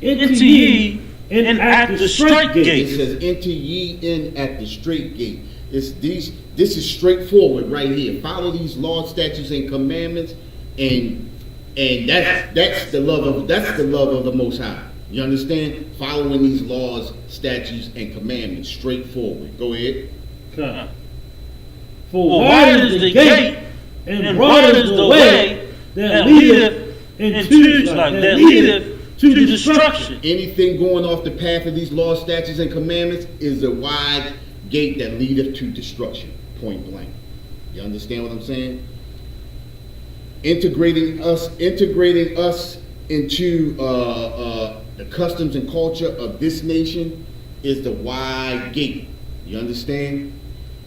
Enter ye in at the straight gate. It says, enter ye in at the straight gate. This is straightforward right here. Follow these laws, statutes, and commandments, and that's the love of the Most High. You understand? Following these laws, statutes, and commandments, straightforward. Go ahead. Come. For wide is the gate, and broad is the way that leadeth to destruction. Anything going off the path of these laws, statutes, and commandments is a wide gate that leadeth to destruction. Point blank. You understand what I'm saying? Integrating us into the customs and culture of this nation is the wide gate. You understand?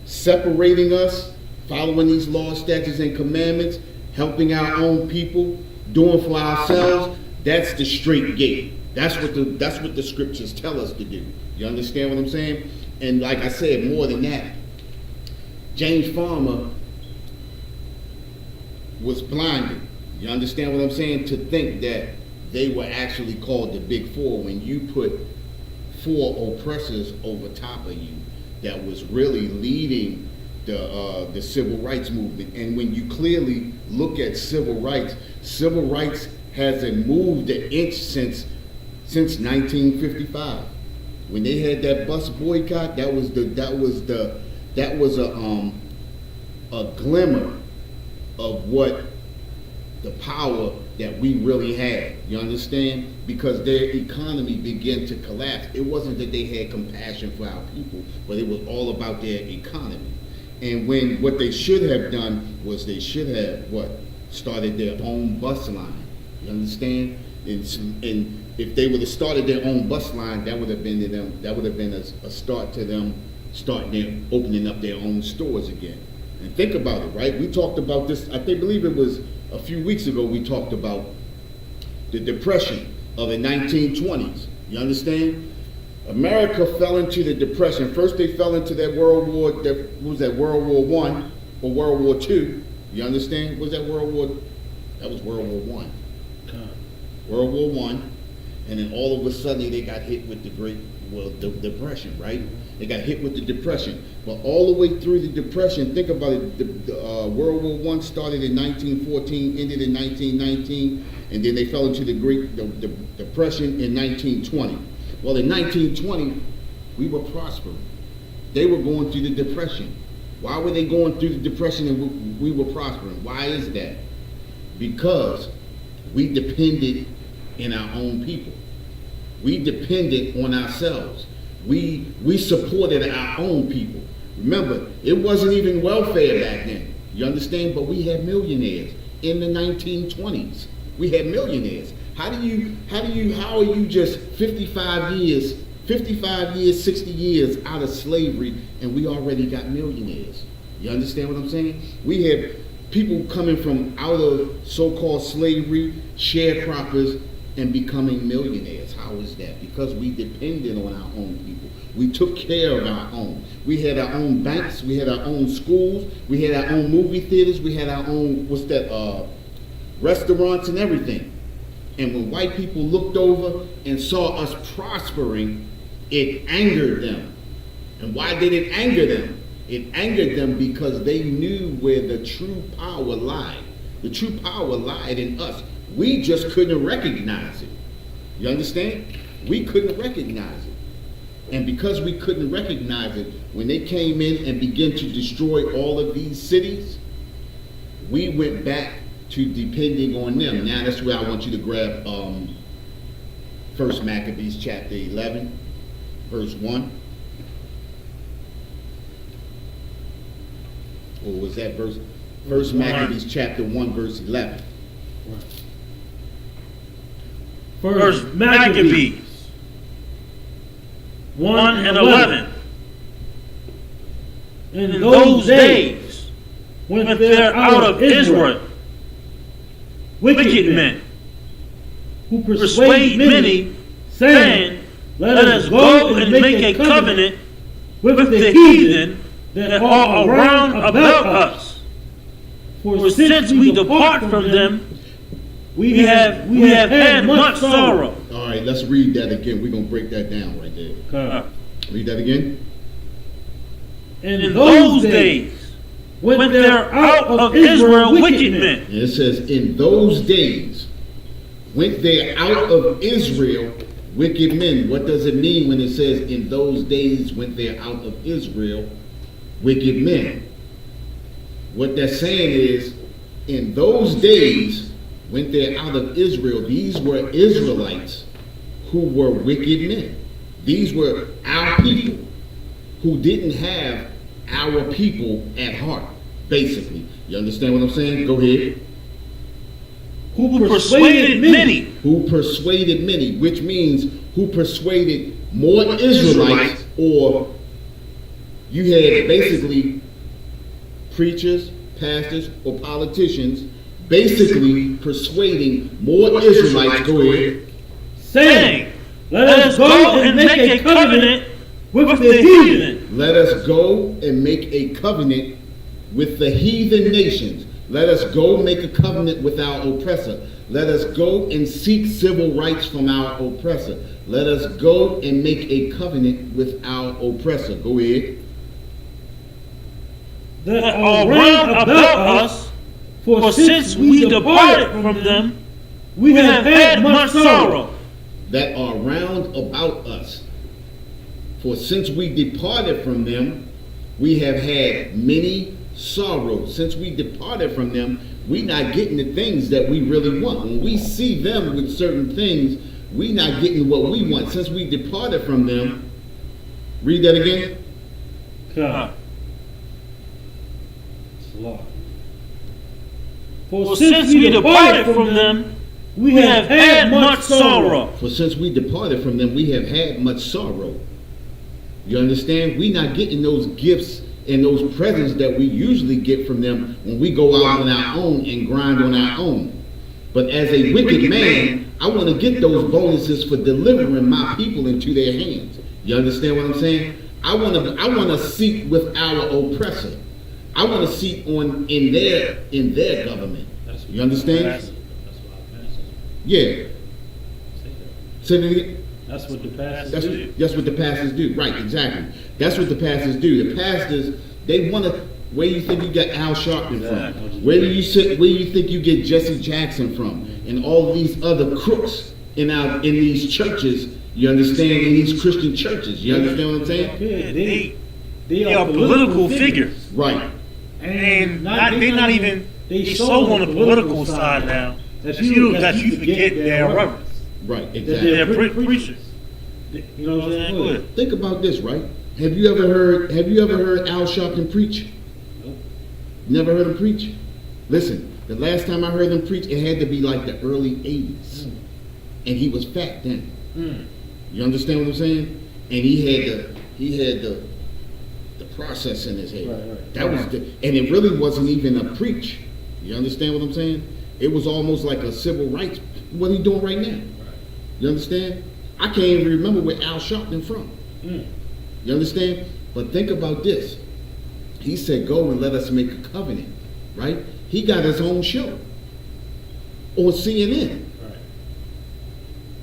Separating us, following these laws, statutes, and commandments, helping our own people, doing for ourselves, that's the straight gate. That's what the scriptures tell us to do. You understand what I'm saying? And like I said, more than that, James Farmer was blinded. You understand what I'm saying? To think that they were actually called the Big Four when you put four oppressors over top of you that was really leading the civil rights movement. And when you clearly look at civil rights hasn't moved an inch since 1955. When they had that bus boycott, that was a glimmer of what the power that we really had. You understand? Because their economy began to collapse. It wasn't that they had compassion for our people, but it was all about their economy. And when what they should have done was they should have started their own bus line. You understand? And if they would have started their own bus line, that would have been a start to them opening up their own stores again. And think about it, right? We talked about this, I believe it was a few weeks ago, we talked about the Depression of the 1920s. You understand? America fell into the Depression. First they fell into that World War I or World War II. You understand? Was that World War? That was World War I. World War I. And then all of a sudden they got hit with the Depression, right? They got hit with the Depression. But all the way through the Depression, think about it, World War I started in 1914, ended in 1919, and then they fell into the Great Depression in 1920. Well, in 1920, we were prospering. They were going through the Depression. Why were they going through the Depression and we were prospering? Why is that? Because we depended in our own people. We depended on ourselves. We supported our own people. Remember, it wasn't even welfare back then. You understand? But we had millionaires in the 1920s. We had millionaires. How are you just 55 years, 60 years out of slavery, and we already got millionaires? You understand what I'm saying? We have people coming from out of so-called slavery, sharecroppers, and becoming millionaires. How is that? Because we depended on our own people. We took care of our own. We had our own banks. We had our own schools. We had our own movie theaters. We had our own, restaurants and everything. And when white people looked over and saw us prospering, it angered them. And why did it anger them? It angered them because they knew where the true power lied. The true power lied in us. We just couldn't recognize it. You understand? We couldn't recognize it. And because we couldn't recognize it, when they came in and began to destroy all of these cities, we went back to depending on them. Now that's where I want you to grab First Maccabees chapter 11, verse 1. Or was that verse? First Maccabees chapter 1, verse 11. First Maccabees 1 and 11. In those days, when there out of Israel wicked men, who persuade many, saying, let us go and make a covenant with the heathen that are around about us. For since we depart from them, we have had much sorrow. All right, let's read that again. We're going to break that down right there. Read that again. In those days, when there out of Israel wicked men. And it says, in those days, went there out of Israel wicked men. What does it mean when it says, in those days went there out of Israel wicked men? What that's saying is, in those days went there out of Israel. These were Israelites who were wicked men. These were our people who didn't have our people at heart, basically. You understand what I'm saying? Go ahead. Who persuaded many. Who persuaded many, which means who persuaded more Israelites, or you had basically preachers, pastors, or politicians basically persuading more Israelites, go ahead, saying, let us go and make a covenant with the heathen. Let us go and make a covenant with the heathen nations. Let us go make a covenant with our oppressor. Let us go and seek civil rights from our oppressor. Let us go and make a covenant with our oppressor. Go ahead. That are round about us, for since we departed from them, we have had much sorrow. That are round about us. For since we departed from them, we have had many sorrows. Since we departed from them, we're not getting the things that we really want. When we see them with certain things, we're not getting what we want. Since we departed from them, read that again. For since we departed from them, we have had much sorrow. For since we departed from them, we have had much sorrow. You understand? We're not getting those gifts and those presents that we usually get from them when we go out on our own and grind on our own. But as a wicked man, I want to get those bonuses for delivering my people into their hands. You understand what I'm saying? I want to seat with our oppressor. I want to seat in their government. You understand? Yeah. Say that again. That's what the pastors do. That's what the pastors do. Right, exactly. That's what the pastors do. The pastors, they want to, where you think you get Al Sharpton from? Where do you think you get Jesse Jackson from? And all these other crooks in these churches, you understand, in these Christian churches. You understand what I'm saying? Yeah, they are political figures. Right. And they're not even, they so on the political side now that you forget their reverence. Right, exactly. They're preachers. You know what I'm saying? Go ahead. Think about this, right? Have you ever heard Al Sharpton preach? Nope. Never heard him preach? Listen, the last time I heard him preach, it had to be like the early 80s. And he was fat then. You understand what I'm saying? And he had the process in his head. Right. That was and it really wasn't even a preach. You understand what I'm saying? It was almost like a civil rights. What are you doing right now? You understand? I can't even remember where Al Sharpton from. You understand? But think about this. He said, go and let us make a covenant. Right? He got his own show on CNN. Right.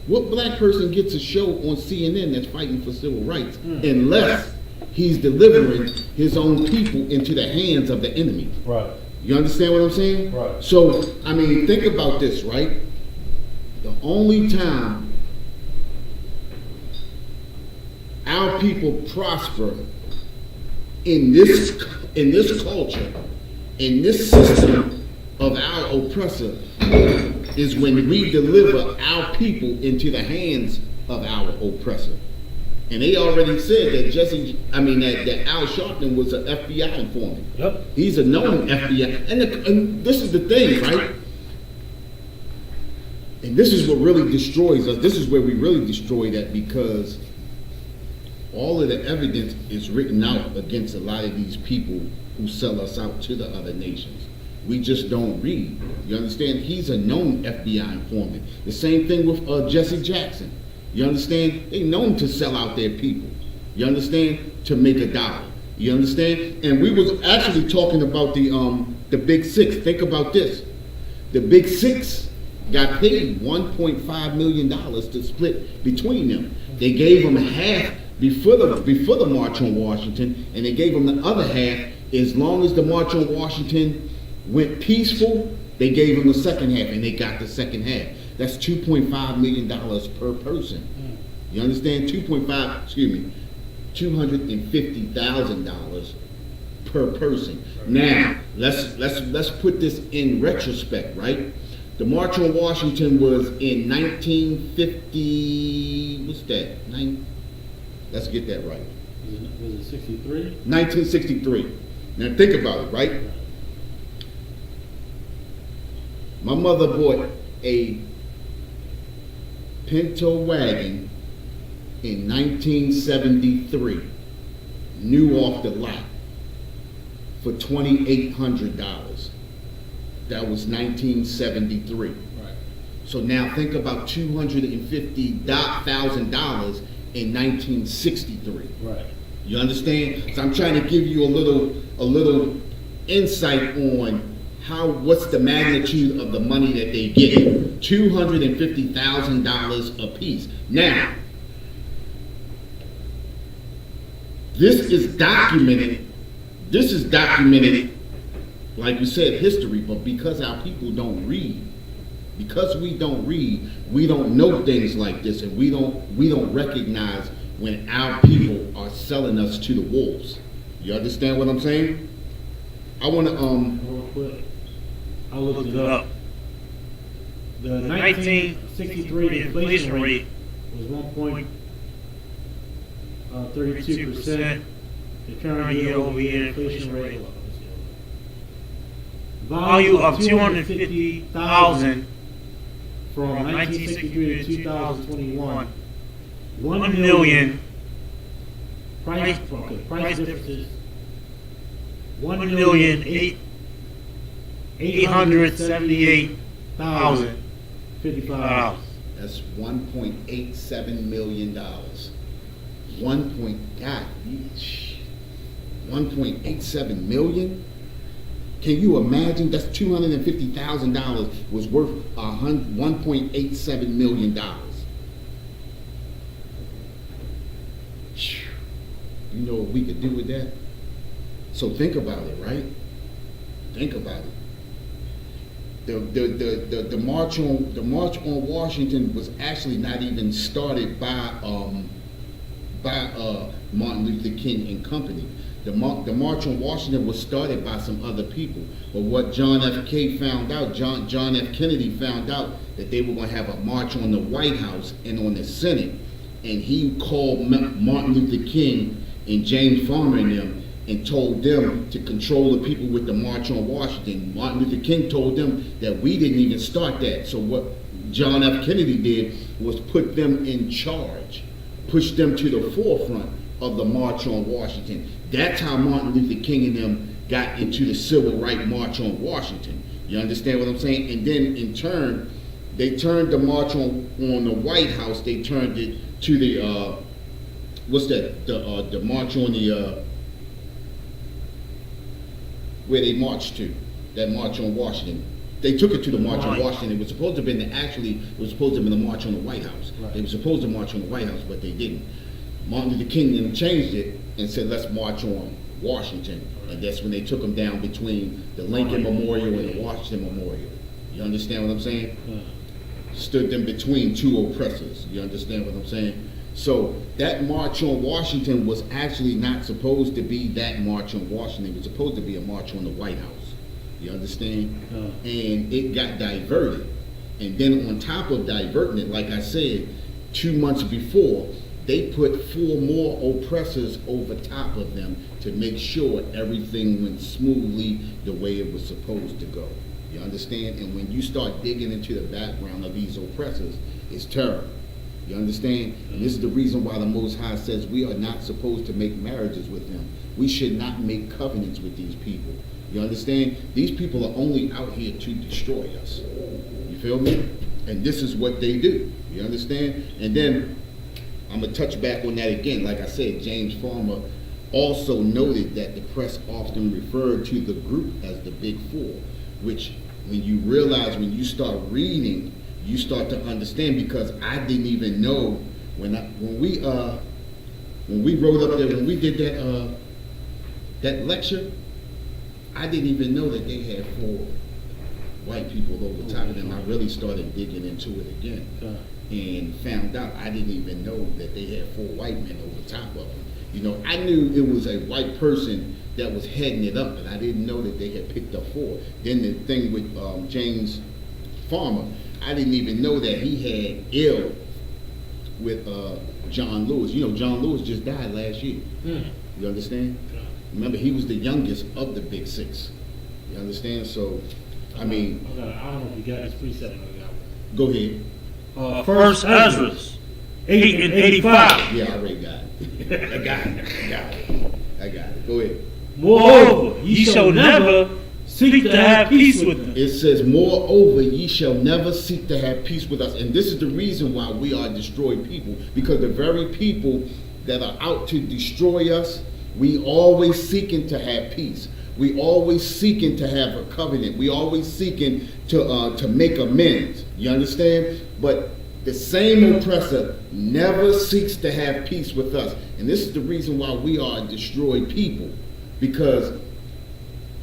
What black person gets a show on CNN that's fighting for civil rights unless he's delivering his own people into the hands of the enemy? Right. You understand what I'm saying? Right. So, I mean, think about this, right? The only time our people prosper in this culture, in this system of our oppressor is when we deliver our people into the hands of our oppressor. And they already said that that Al Sharpton was an FBI informant. Yep. He's a known FBI. And this is the thing, right? And this is what really destroys us. This is where we really destroy that, because all of the evidence is written out against a lot of these people who sell us out to the other nations. We just don't read. You understand? He's a known FBI informant. The same thing with Jesse Jackson. You understand? They known to sell out their people. You understand? To make $1. You understand? And we was actually talking about the Big Six. Think about this. The Big Six got paid $1.5 million to split between them. They gave them half before the March on Washington, and they gave them the other half as long as the March on Washington went peaceful. They gave them the second half, and they got the second half. That's $2.5 million per person. You understand? $250,000 per person. Now, let's put this in retrospect, right? The March on Washington was in 1950. What's that? Let's get that right. Was it 63? 1963. Now think about it, right? My mother bought a Pinto wagon in 1973, new off the lot, for $2,800. That was 1973. Right. So now think about $250,000 in 1963. Right. You understand? So I'm trying to give you a little insight on what's the magnitude of the money that they get. $250,000 a piece. Now, this is documented. Like we said, history, but because our people don't read, we don't know things like this, and we don't recognize when our people are selling us to the wolves. You understand what I'm saying? I want to Real quick, I looked it up. The 1963 inflation rate was 1.32%. The current year-over-year inflation rate, value of 250,000 from 1963 to 2021. 1 million price differences. 1,878,055. That's $1.87 million. $1.87 million? Can you imagine? That's $250,000 was worth $1.87 million. You know what we could do with that? So think about it, right? Think about it. The march on Washington was actually not even started by Martin Luther King and company. The March on Washington was started by some other people. But what John F. Kennedy found out that they were going to have a march on the White House and on the Senate. And he called Martin Luther King and James Farmer and them and told them to control the people with the March on Washington. Martin Luther King told them that we didn't even start that. So what John F. Kennedy did was put them in charge, push them to the forefront of the March on Washington. That's how Martin Luther King and them got into the Civil Rights March on Washington. You understand what I'm saying? And then in turn, they turned the march on the White House. They turned it to the the march on the where they marched to, that March on Washington. They took it to the March on Washington. It was supposed to have been the March on the White House. Right. They were supposed to march on the White House, but they didn't. Martin Luther King then changed it and said, let's march on Washington. And that's when they took them down between the Lincoln Memorial and the Washington Memorial. You understand what I'm saying? Stood them between two oppressors. You understand what I'm saying? So that March on Washington was actually not supposed to be that March on Washington. It was supposed to be a march on the White House. You understand? And it got diverted. And then on top of diverting it, like I said, 2 months before, they put 4 more oppressors over top of them to make sure everything went smoothly the way it was supposed to go. You understand? And when you start digging into the background of these oppressors, it's terrible. You understand? And this is the reason why the Most High says we are not supposed to make marriages with them. We should not make covenants with these people. You understand? These people are only out here to destroy us. You feel me? And this is what they do. You understand? And then I'm going to touch back on that again. Like I said, James Farmer also noted that the press often referred to the group as the Big Four, which when you realize, when you start reading, you start to understand, because I didn't even know when we wrote up there, when we did that lecture, I didn't even know that they had 4 white people over top of them. I really started digging into it again and found out I didn't even know that they had 4 white men over top of them. You know, I knew it was a white person that was heading it up, but I didn't know that they had picked up 4. Then the thing with James Farmer, I didn't even know that he had ill with John Lewis. You know, John Lewis just died last year. You understand? Remember, he was the youngest of the Big Six. You understand? So, I mean, I don't know if you got his precept on that one. Go ahead. First Ezra, 8 and 85. Yeah, I already got it. I got it. Go ahead. Moreover, ye shall never seek to have peace with them. It says, moreover, ye shall never seek to have peace with us. And this is the reason why we are destroyed people, because the very people that are out to destroy us, we always seeking to have peace. We always seeking to have a covenant. We always seeking to make amends. You understand? But the same oppressor never seeks to have peace with us. And this is the reason why we are destroyed people. Because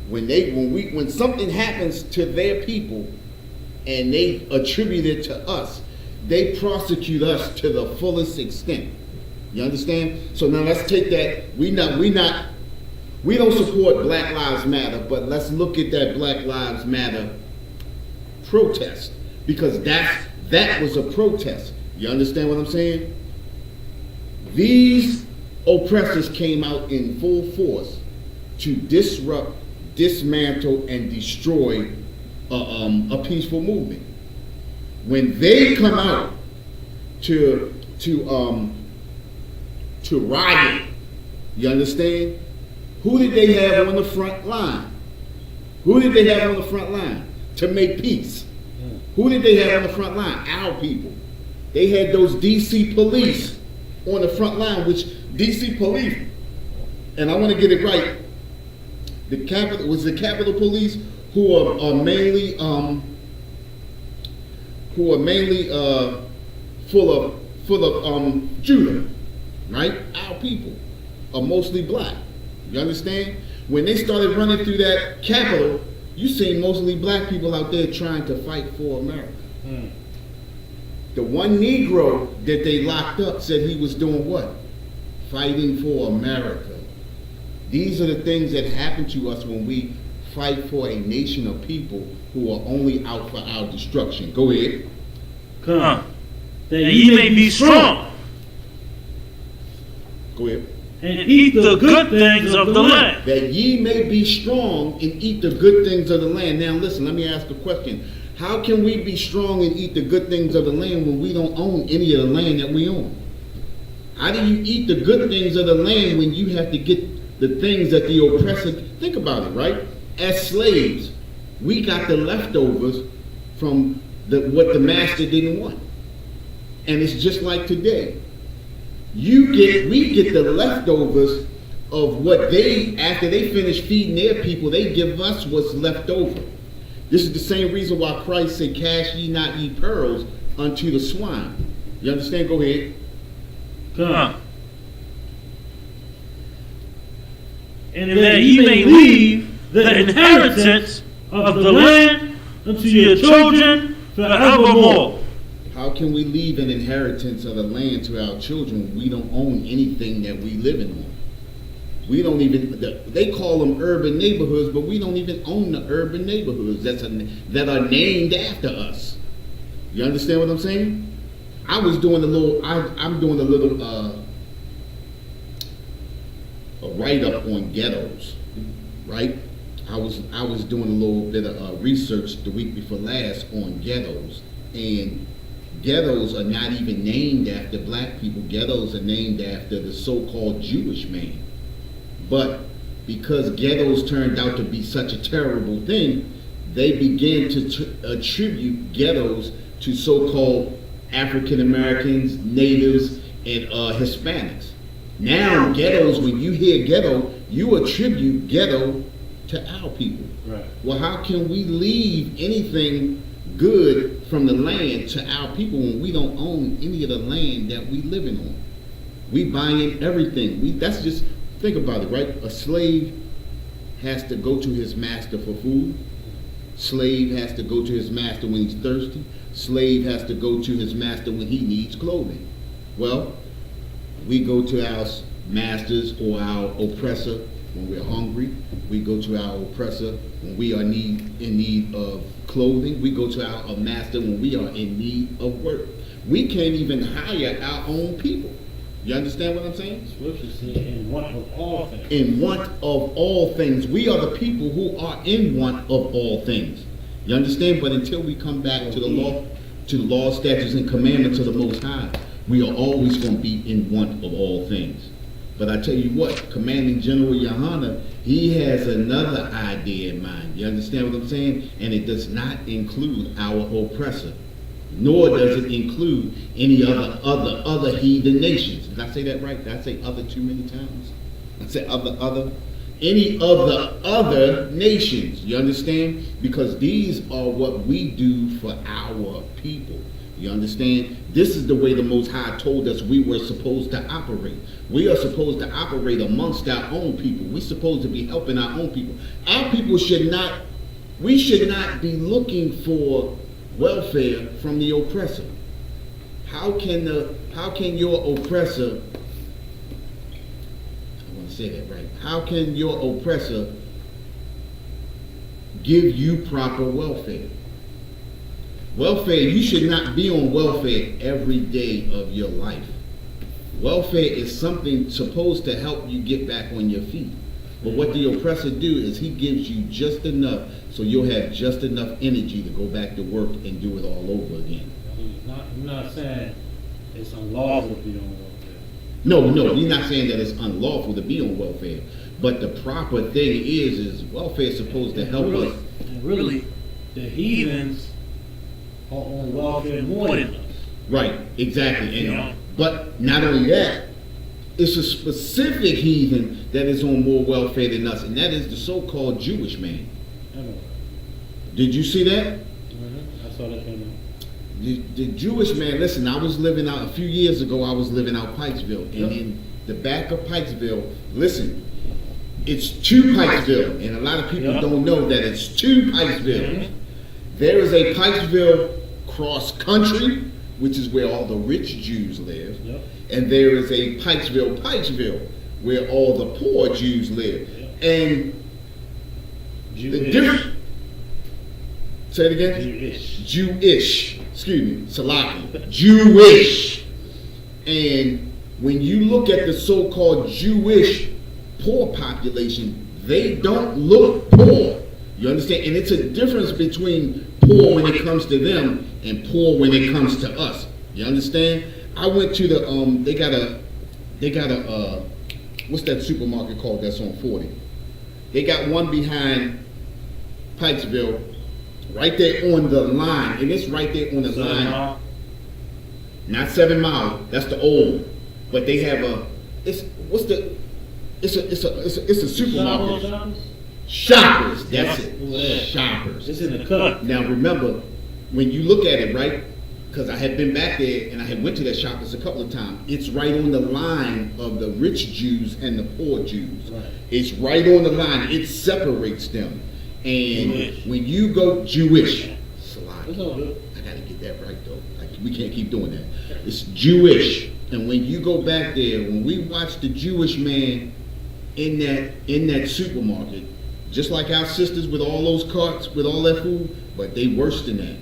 when something happens to their people and they attribute it to us, they prosecute us to the fullest extent. You understand? So now let's take that. We don't support Black Lives Matter, but let's look at that Black Lives Matter protest, because that was a protest. You understand what I'm saying? These oppressors came out in full force to disrupt, dismantle, and destroy a peaceful movement. When they come out to riot, you understand? Who did they have on the front line? Who did they have on the front line to make peace? Who did they have on the front line? Our people. They had those DC police on the front line, which DC police, and I want to get it right, the Capitol Police, who are mainly full of Judah, right? Our people are mostly black. You understand? When they started running through that Capitol, you seen mostly black people out there trying to fight for America. The one Negro that they locked up said he was doing what? Fighting for America. These are the things that happen to us when we fight for a nation of people who are only out for our destruction. Go ahead. Come, that ye may be strong. Go ahead. And eat the good things of the land. That ye may be strong and eat the good things of the land. Now listen, let me ask a question. How can we be strong and eat the good things of the land when we don't own any of the land that we own? How do you eat the good things of the land when you have to get the things that the oppressor... Think about it, right? As slaves, we got the leftovers from what the master didn't want. And it's just like today. We get the leftovers of what after they finish feeding their people, they give us what's left over. This is the same reason why Christ said, cast ye not ye pearls unto the swine. You understand? Go ahead. Come. And that ye may leave the inheritance of the land unto your children forevermore. How can we leave an inheritance of the land to our children when we don't own anything that we live in on? We don't even, they call them urban neighborhoods, but we don't even own the urban neighborhoods that are named after us. You understand what I'm saying? I'm doing a little a write-up on ghettos, right? I was doing a little bit of research the week before last on ghettos, and ghettos are not even named after black people. Ghettos are named after the so-called Jewish man. But because ghettos turned out to be such a terrible thing, they began to attribute ghettos to so-called African Americans, natives, and Hispanics. Now ghettos, when you hear ghetto, you attribute ghetto to our people. Right. Well, how can we leave anything good from the land to our people when we don't own any of the land that we living on? We buying everything. That's just, think about it, right? A slave has to go to his master for food. Slave has to go to his master when he's thirsty. Slave has to go to his master when he needs clothing. Well, we go to our masters or our oppressor when we're hungry. We go to our oppressor when we are in need of clothing. We go to our master when we are in need of work. We can't even hire our own people. You understand what I'm saying? Scripture says, in want of all things. In want of all things. We are the people who are in want of all things. You understand? But until we come back to the law, statutes, and commandments of the Most High, we are always going to be in want of all things. But I tell you what, Commanding General Yohana, he has another idea in mind. You understand what I'm saying? And it does not include our oppressor, nor does it include any other heathen nations. Did I say that right? Did I say other too many times? I said other. Any other nations. You understand? Because these are what we do for our people. You understand? This is the way the Most High told us we were supposed to operate. We are supposed to operate amongst our own people. We're supposed to be helping our own people. Our people should not be looking for welfare from the oppressor. How can your oppressor, I want to say that right, how can your oppressor give you proper welfare? Welfare, you should not be on welfare every day of your life. Welfare is something supposed to help you get back on your feet. But what the oppressor do is he gives you just enough so you'll have just enough energy to go back to work and do it all over again. I'm not saying it's unlawful to be on welfare. No, you're not saying that it's unlawful to be on welfare. But the proper thing is welfare is supposed to help us. And really, the heathens are on welfare more than us. Right, exactly. But not only that, it's a specific heathen that is on more welfare than us, and that is the so-called Jewish man. Did you see that? I saw that coming. The Jewish man, listen, I was living out, a few years ago, I was living out Pikesville, and in the back of Pikesville, listen, it's two Pikesville, and a lot of people don't know that it's two Pikesville. There is a Pikesville cross country, which is where all the rich Jews live, and there is a Pikesville, where all the poor Jews live. And the difference, say it again? Jewish. Excuse me, Salaki. Jewish. And when you look at the so-called Jewish poor population, they don't look poor. You understand? And it's a difference between poor when it comes to them and poor when it comes to us. You understand? I went to the they got a what's that supermarket called that's on 40? They got one behind Pikesville, right there on the line, and it's right there on the line. Not 7 Mile, that's the old. But they have it's a supermarket. Shoppers, that's it. Shoppers. It's in the cut. Now remember, when you look at it, right? Because I had been back there and I had went to that Shoppers a couple of times. It's right on the line of the rich Jews and the poor Jews. Right. It's right on the line. It separates them. And when you go Jewish, I gotta get that right though. We can't keep doing that. It's Jewish. And when you go back there, when we watch the Jewish man in that supermarket, just like our sisters with all those carts with all that food, but they worse than that.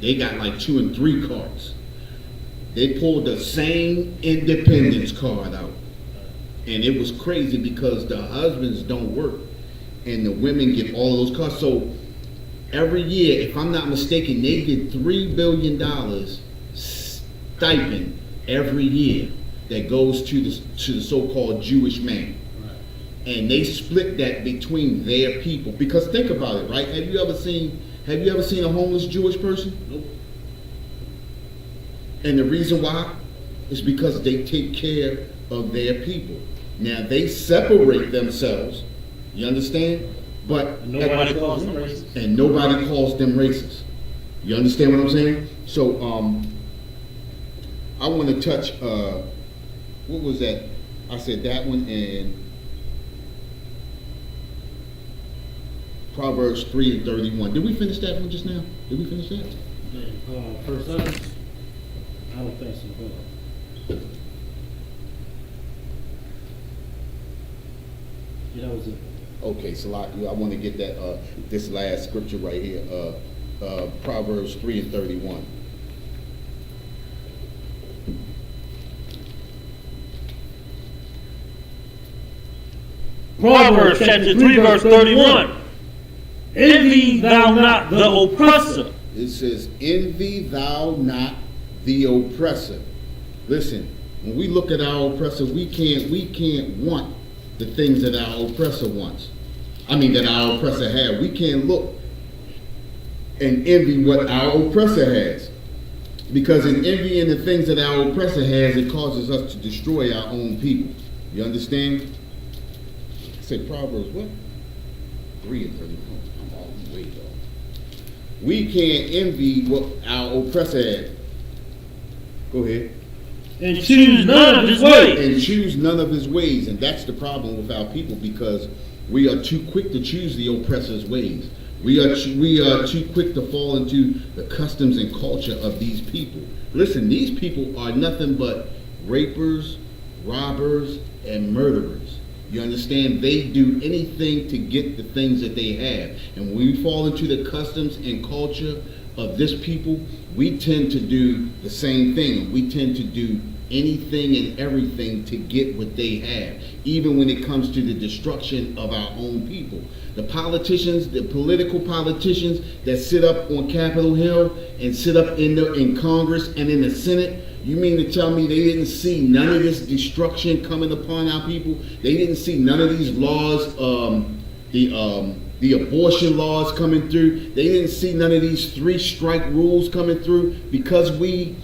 They got like 2 and 3 carts. They pulled the same Independence card out, and it was crazy because the husbands don't work, and the women get all of those carts. So every year, if I'm not mistaken, they get $3 billion stipend every year that goes to the so-called Jewish man. Right. And they split that between their people. Because think about it, right? Have you ever seen a homeless Jewish person? Nope. And the reason why is because they take care of their people. Now they separate themselves, you understand? But nobody calls them racist. And nobody calls them racist. You understand what I'm saying? So I want to touch what was that? I said that one and Proverbs 3:31. Did we finish that one just now? Did we finish that? First sentence? I don't think so. Hold on. Yeah, that was it. Okay, so I want to get that this last scripture right here, Proverbs 3:31. Proverbs chapter 3, verse 31. Envy thou not the oppressor. It says, envy thou not the oppressor. Listen, when we look at our oppressor, we can't want the things that our oppressor wants. I mean, that our oppressor has. We can't look and envy what our oppressor has. Because in envying the things that our oppressor has, it causes us to destroy our own people. You understand? Say Proverbs what? 3:31. I'm all the way off. We can't envy what our oppressor has. Go ahead. And choose none of his ways. And choose none of his ways. And that's the problem with our people, because we are too quick to choose the oppressor's ways. We are too quick to fall into the customs and culture of these people. Listen, these people are nothing but rapers, robbers, and murderers. You understand? They do anything to get the things that they have. And when we fall into the customs and culture of this people, we tend to do the same thing. We tend to do anything and everything to get what they have, even when it comes to the destruction of our own people. The politicians, the political politicians that sit up on Capitol Hill and sit up in Congress and in the Senate, you mean to tell me they didn't see none of this destruction coming upon our people? They didn't see none of these laws, the abortion laws coming through. They didn't see none of these 3-strike rules coming through because we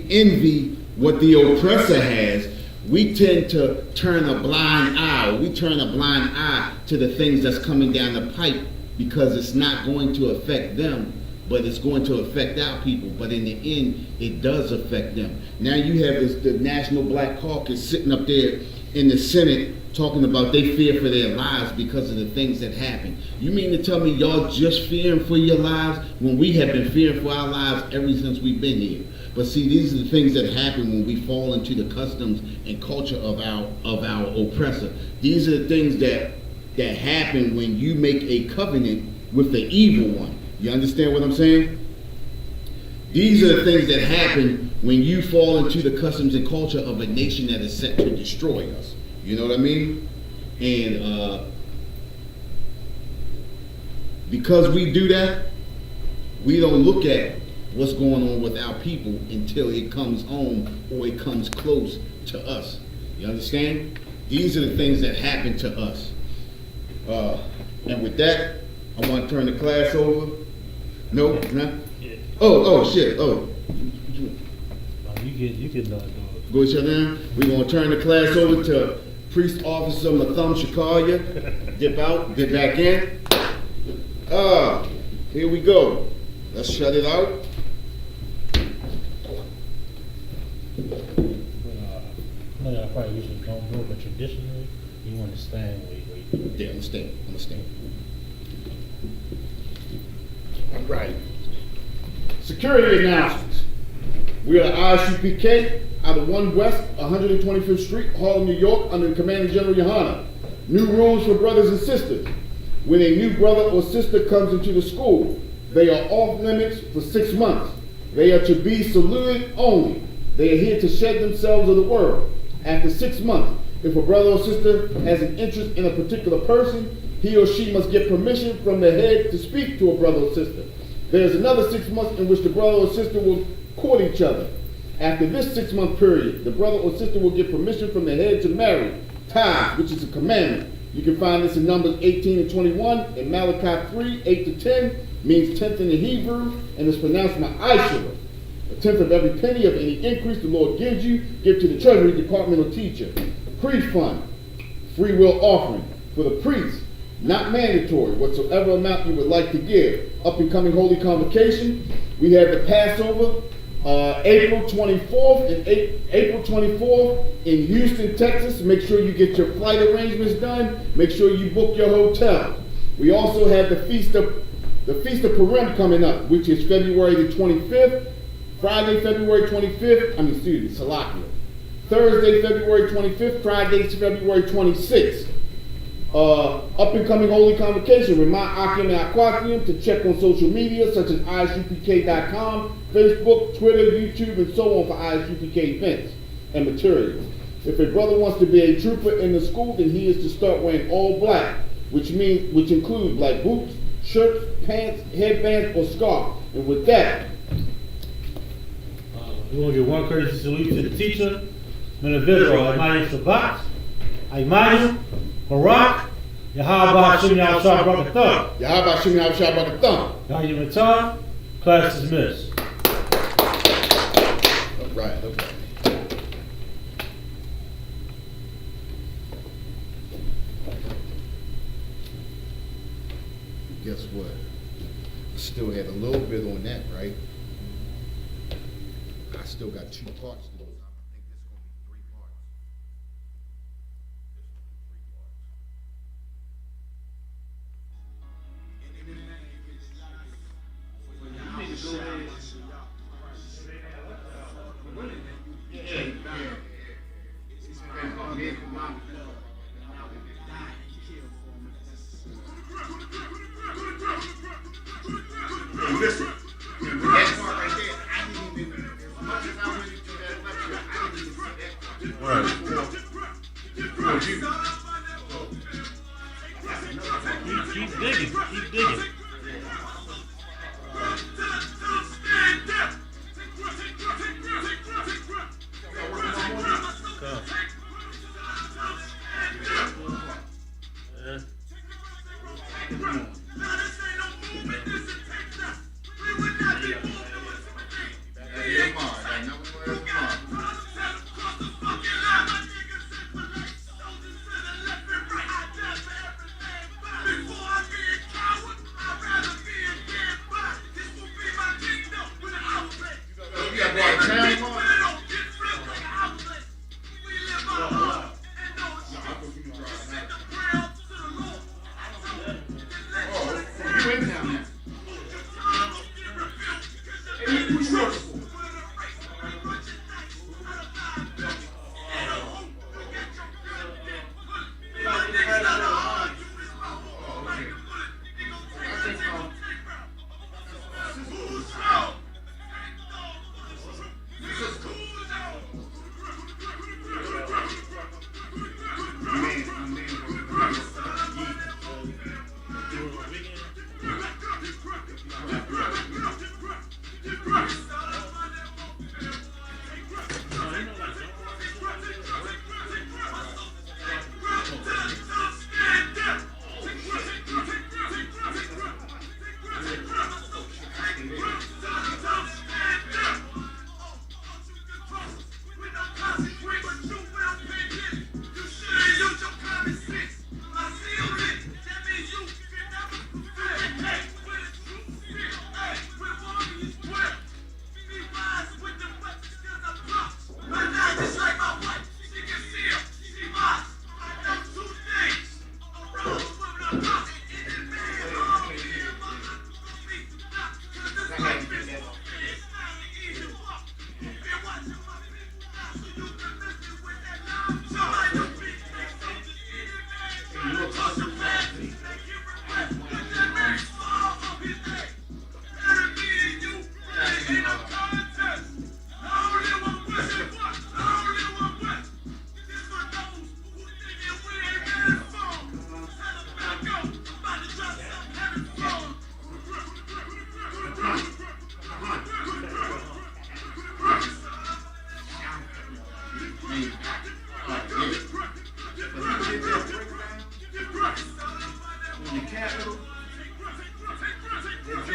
envy what the oppressor has. We tend to turn a blind eye. We turn a blind eye to the things that's coming down the pipe because it's not going to affect them, but it's going to affect our people. But in the end, it does affect them. Now you have the National Black Caucus sitting up there in the Senate talking about they fear for their lives because of the things that happen. You mean to tell me y'all just fearing for your lives when we have been fearing for our lives ever since we've been here? But see, these are the things that happen when we fall into the customs and culture of our oppressor. These are the things that happen when you make a covenant with the evil one. You understand what I'm saying? These are the things that happen when you fall into the customs and culture of a nation that is set to destroy us. You know what I mean? And because we do that, we don't look at what's going on with our people until it comes home or it comes close to us. You understand? These are the things that happen to us. And with that, I want to turn the class over. No, not? Oh, shit. Oh. You can do it. Go shut down. We're going to turn the class over to Priest Officer Matham Shakalia. Dip out, dip back in. Here we go. Let's shut it out. I probably usually don't do it, but traditionally, you understand where you Yeah, understand. All right. Security announcements. We are Isupk out the 1 West 125th Street, Harlem, New York, under the commanding General Yohana. New rules for brothers and sisters. When a new brother or sister comes into the school, they are off limits for 6 months. They are to be saluted only. They are here to shed themselves of the world. After 6 months, if a brother or sister has an interest in a particular person, he or she must get permission from the head to speak to a brother or sister. There is another 6 months in which the brother or sister will court each other. After this 6-month period, the brother or sister will get permission from the head to marry, tithe, which is a commandment. You can find this in Numbers 18 and 21, and Malachi 3, 8 to 10, means 10th in the Hebrew, and is pronounced ma'ashara. A tenth of every penny of any increase the Lord gives you, give to the treasury department or teacher. Priest fund, free will offering for the priest, not mandatory, whatsoever amount you would like to give. Up and coming Holy Convocation, we have the Passover, April 24th and April 24th in Houston, Texas. Make sure you get your flight arrangements done. Make sure you book your hotel. We also have the Feast of Purim coming up, which is February the 25th, Friday, February 25th, Salakia. Thursday, February 25th, Friday, February 26th. Up and coming Holy Convocation, remind Akim and Aquatium to check on social media such as isupk.com, Facebook, Twitter, YouTube, and so on for ISUPK events and materials. If a brother wants to be a trooper in the school, then he is to start wearing all black, which includes black boots, shirts, pants, headbands, or scarf. And with that, we want to give one courtesy salute to the teacher, Minister Isupk, Imanu, Barak, Yahaba Shimmy Al Shabbat Thumb. Yahaba Shimmy Al Shabbat Thumb. Yahimatar, class dismissed. All right, okay. Guess what? I still had a little bit on that, right? I still got 2 parts to do. I think this is going to be 3 parts. Listen, that part right there, I didn't even, as much as I went into that lecture, I didn't even see that part. Right. Keep digging.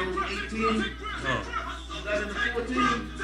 those 18, 11 to 14,